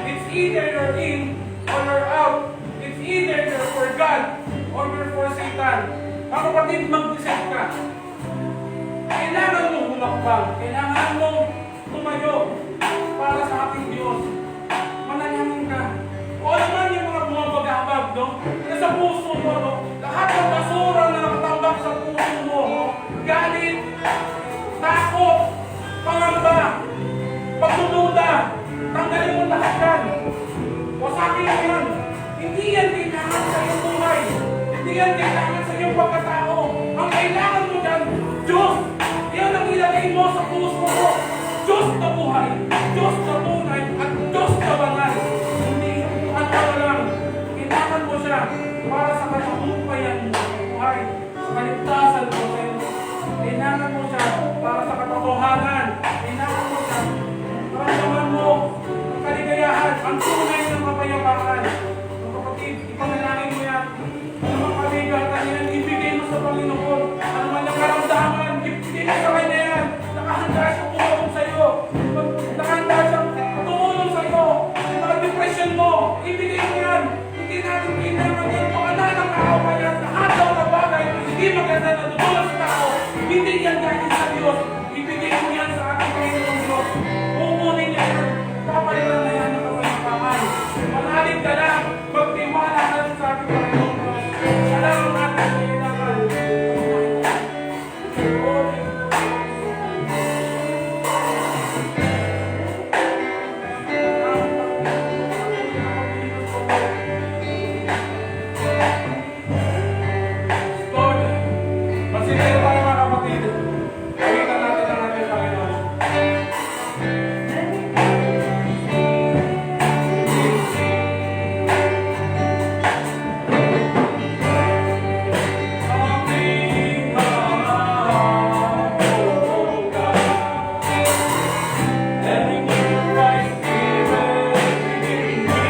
It's either you're in or you're out. It's either you're for God or you're for Satan. Mga kapatid, mag-decide ka. Kailangan mong humakbang. Kailangan mong tumayo para sa ating Diyos. Manalangin ka. O naman yung mga bumabagabag, no? Sa puso mo, no? Lahat ng basura na nakatambak sa puso mo, no? Galit, takot, pangamba, pagdududa, tanggalin mo lahat yan. Wasakin mo yan. Hindi yan kailangan sa iyong buhay. Hindi yan kailangan sa iyong pagkatao. Ang kailangan mo dyan, Diyos. Yan ang ilagay mo sa puso mo. Diyos na buhay, Diyos na tunay, at Diyos na banal. Hindi ano lang. Kailangan mo siya para sa katagumpayan mo sa buhay, sa kaligtasan mo sa iyo. Kailangan mo siya para sa katotohanan. Kailangan mo siya para naman mo ang kaligayahan, ang tunay ng kapayapaan. Mga kapatid, ipanalangin mo yan. Ano mga kaligatan yan, ibigay mo sa Panginoon. Ano man ang karamdaman, ibigay mo sa Kanya yan. Nakahanda siya tumulong sa iyo. Nakahanda siya tumulong sa iyo. Ang depression mo, ibigay mo yan. Hindi natin kailangan yan. Pakala ng tao pa yan. Lahat daw na bagay, hindi maganda na dudulot sa tao. Hindi yan galing sa Diyos. Ibigay mo yan sa ating Panginoon Diyos. Kukunin niya yan. Papalitan na yan ng kapayapaan. Manalig ka lang. Magtiwala ka lang sa ating Panginoon Diyos. Siya lang ang ating kailangan. Lord, magsigayo tayo mga kapatid. Pagitan natin ang ating Panginoon. Aming mahal, O God, letting your right spirit within me.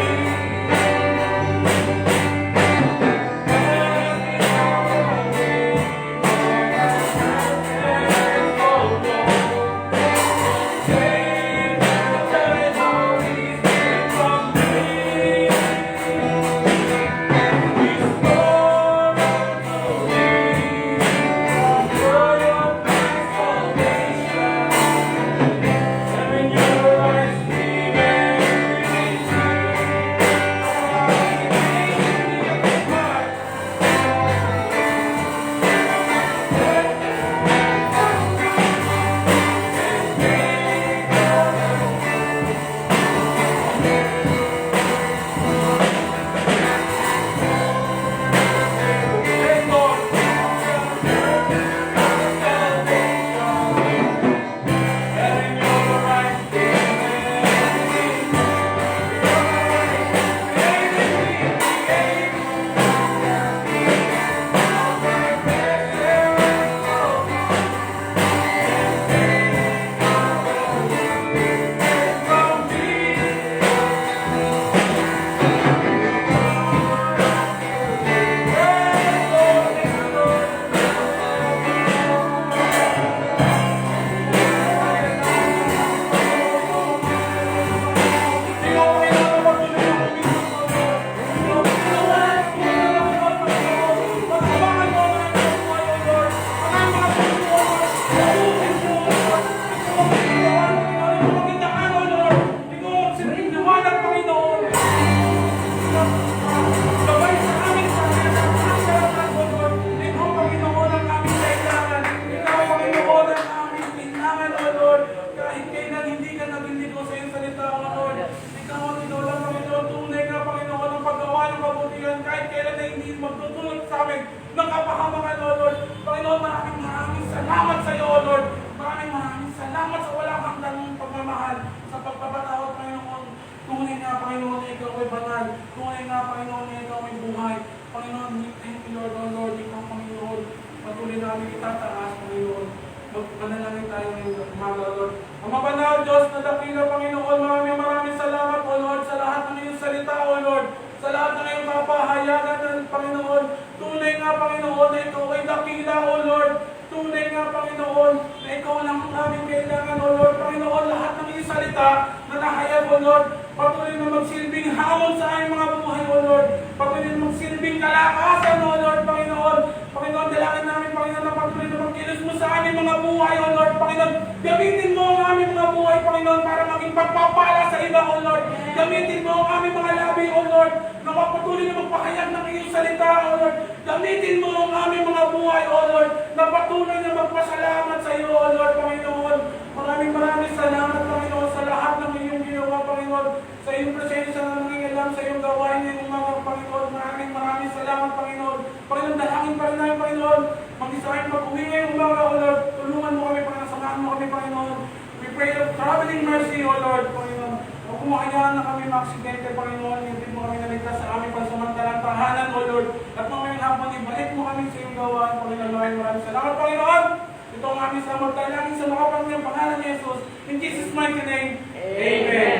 magtutulog sa amin ng kapahamangan, O Lord. Panginoon, maraming salamat sa iyo, O Lord. Maraming salamat sa walang hanggang pagmamahal, sa pagpapatawad, Panginoon. Tunay nga, Panginoon, na ikaw ay banal. Tunay nga, Panginoon, na ikaw ay buhay. Panginoon, thank you, Lord, O Lord, ikaw, Panginoon. Patuloy namin itataas, Panginoon. Magpanalangin tayo ngayon, umaga, O Lord. Ang mabanal, Diyos na dakila, Panginoon, maraming salamat, O Lord, sa lahat ng iyong salita, O Lord. Sa lahat ng iyong kapahayagan, Panginoon. Tunay nga, Panginoon, na ikaw ay dakila, O Lord. Tunay nga, Panginoon, na ikaw lang ang aming kailangan, O Lord. Panginoon, lahat ng iyong salita na nahayag, O Lord, patuloy na magsilbing hamon sa aming mga buhay, O Lord. Patuloy na magsilbing kalakasan, O Lord, Panginoon. Panginoon, dalangin namin, Panginoon, na patuloy na magkilos mo sa aming mga buhay, O Lord, Panginoon. Gamitin mo ang aming mga buhay, Panginoon, para maging pagpapala sa iba, O Lord. Gamitin mo ang aming mga labi, O Lord, na patuloy na magpahayag ng iyong salita, O Lord. Gamitin mo ang aming mga buhay, O Lord, na patuloy na magpasalamat sa iyo, O Lord, Panginoon. Maraming salamat, Panginoon, sa lahat ng iyong ginawa, Panginoon. Sa iyong presensya na nangingilam sa iyong gawain ngayong umaga, Panginoon. Maraming salamat, Panginoon. Panginoon, dalangin pa rin namin, Panginoon. Mag-isahin pag-uwi ngayong umaga, O Lord. Tulungan mo kami, Panginoon. Samahan mo kami, Panginoon. We pray of traveling mercy, O Lord, Panginoon. Huwag kumakayaan na kami maaksidente, Panginoon. Hindi mo kami naligtas sa aming pansamantalang tahanan, O Lord. At mamayang hapon, ibalik mo kami sa iyong gawain, Panginoon. Maraming salamat, Panginoon. Ito ang aming samot. Dalangin sa makapangyang pangalan ni Jesus. In Jesus' mighty name, Amen.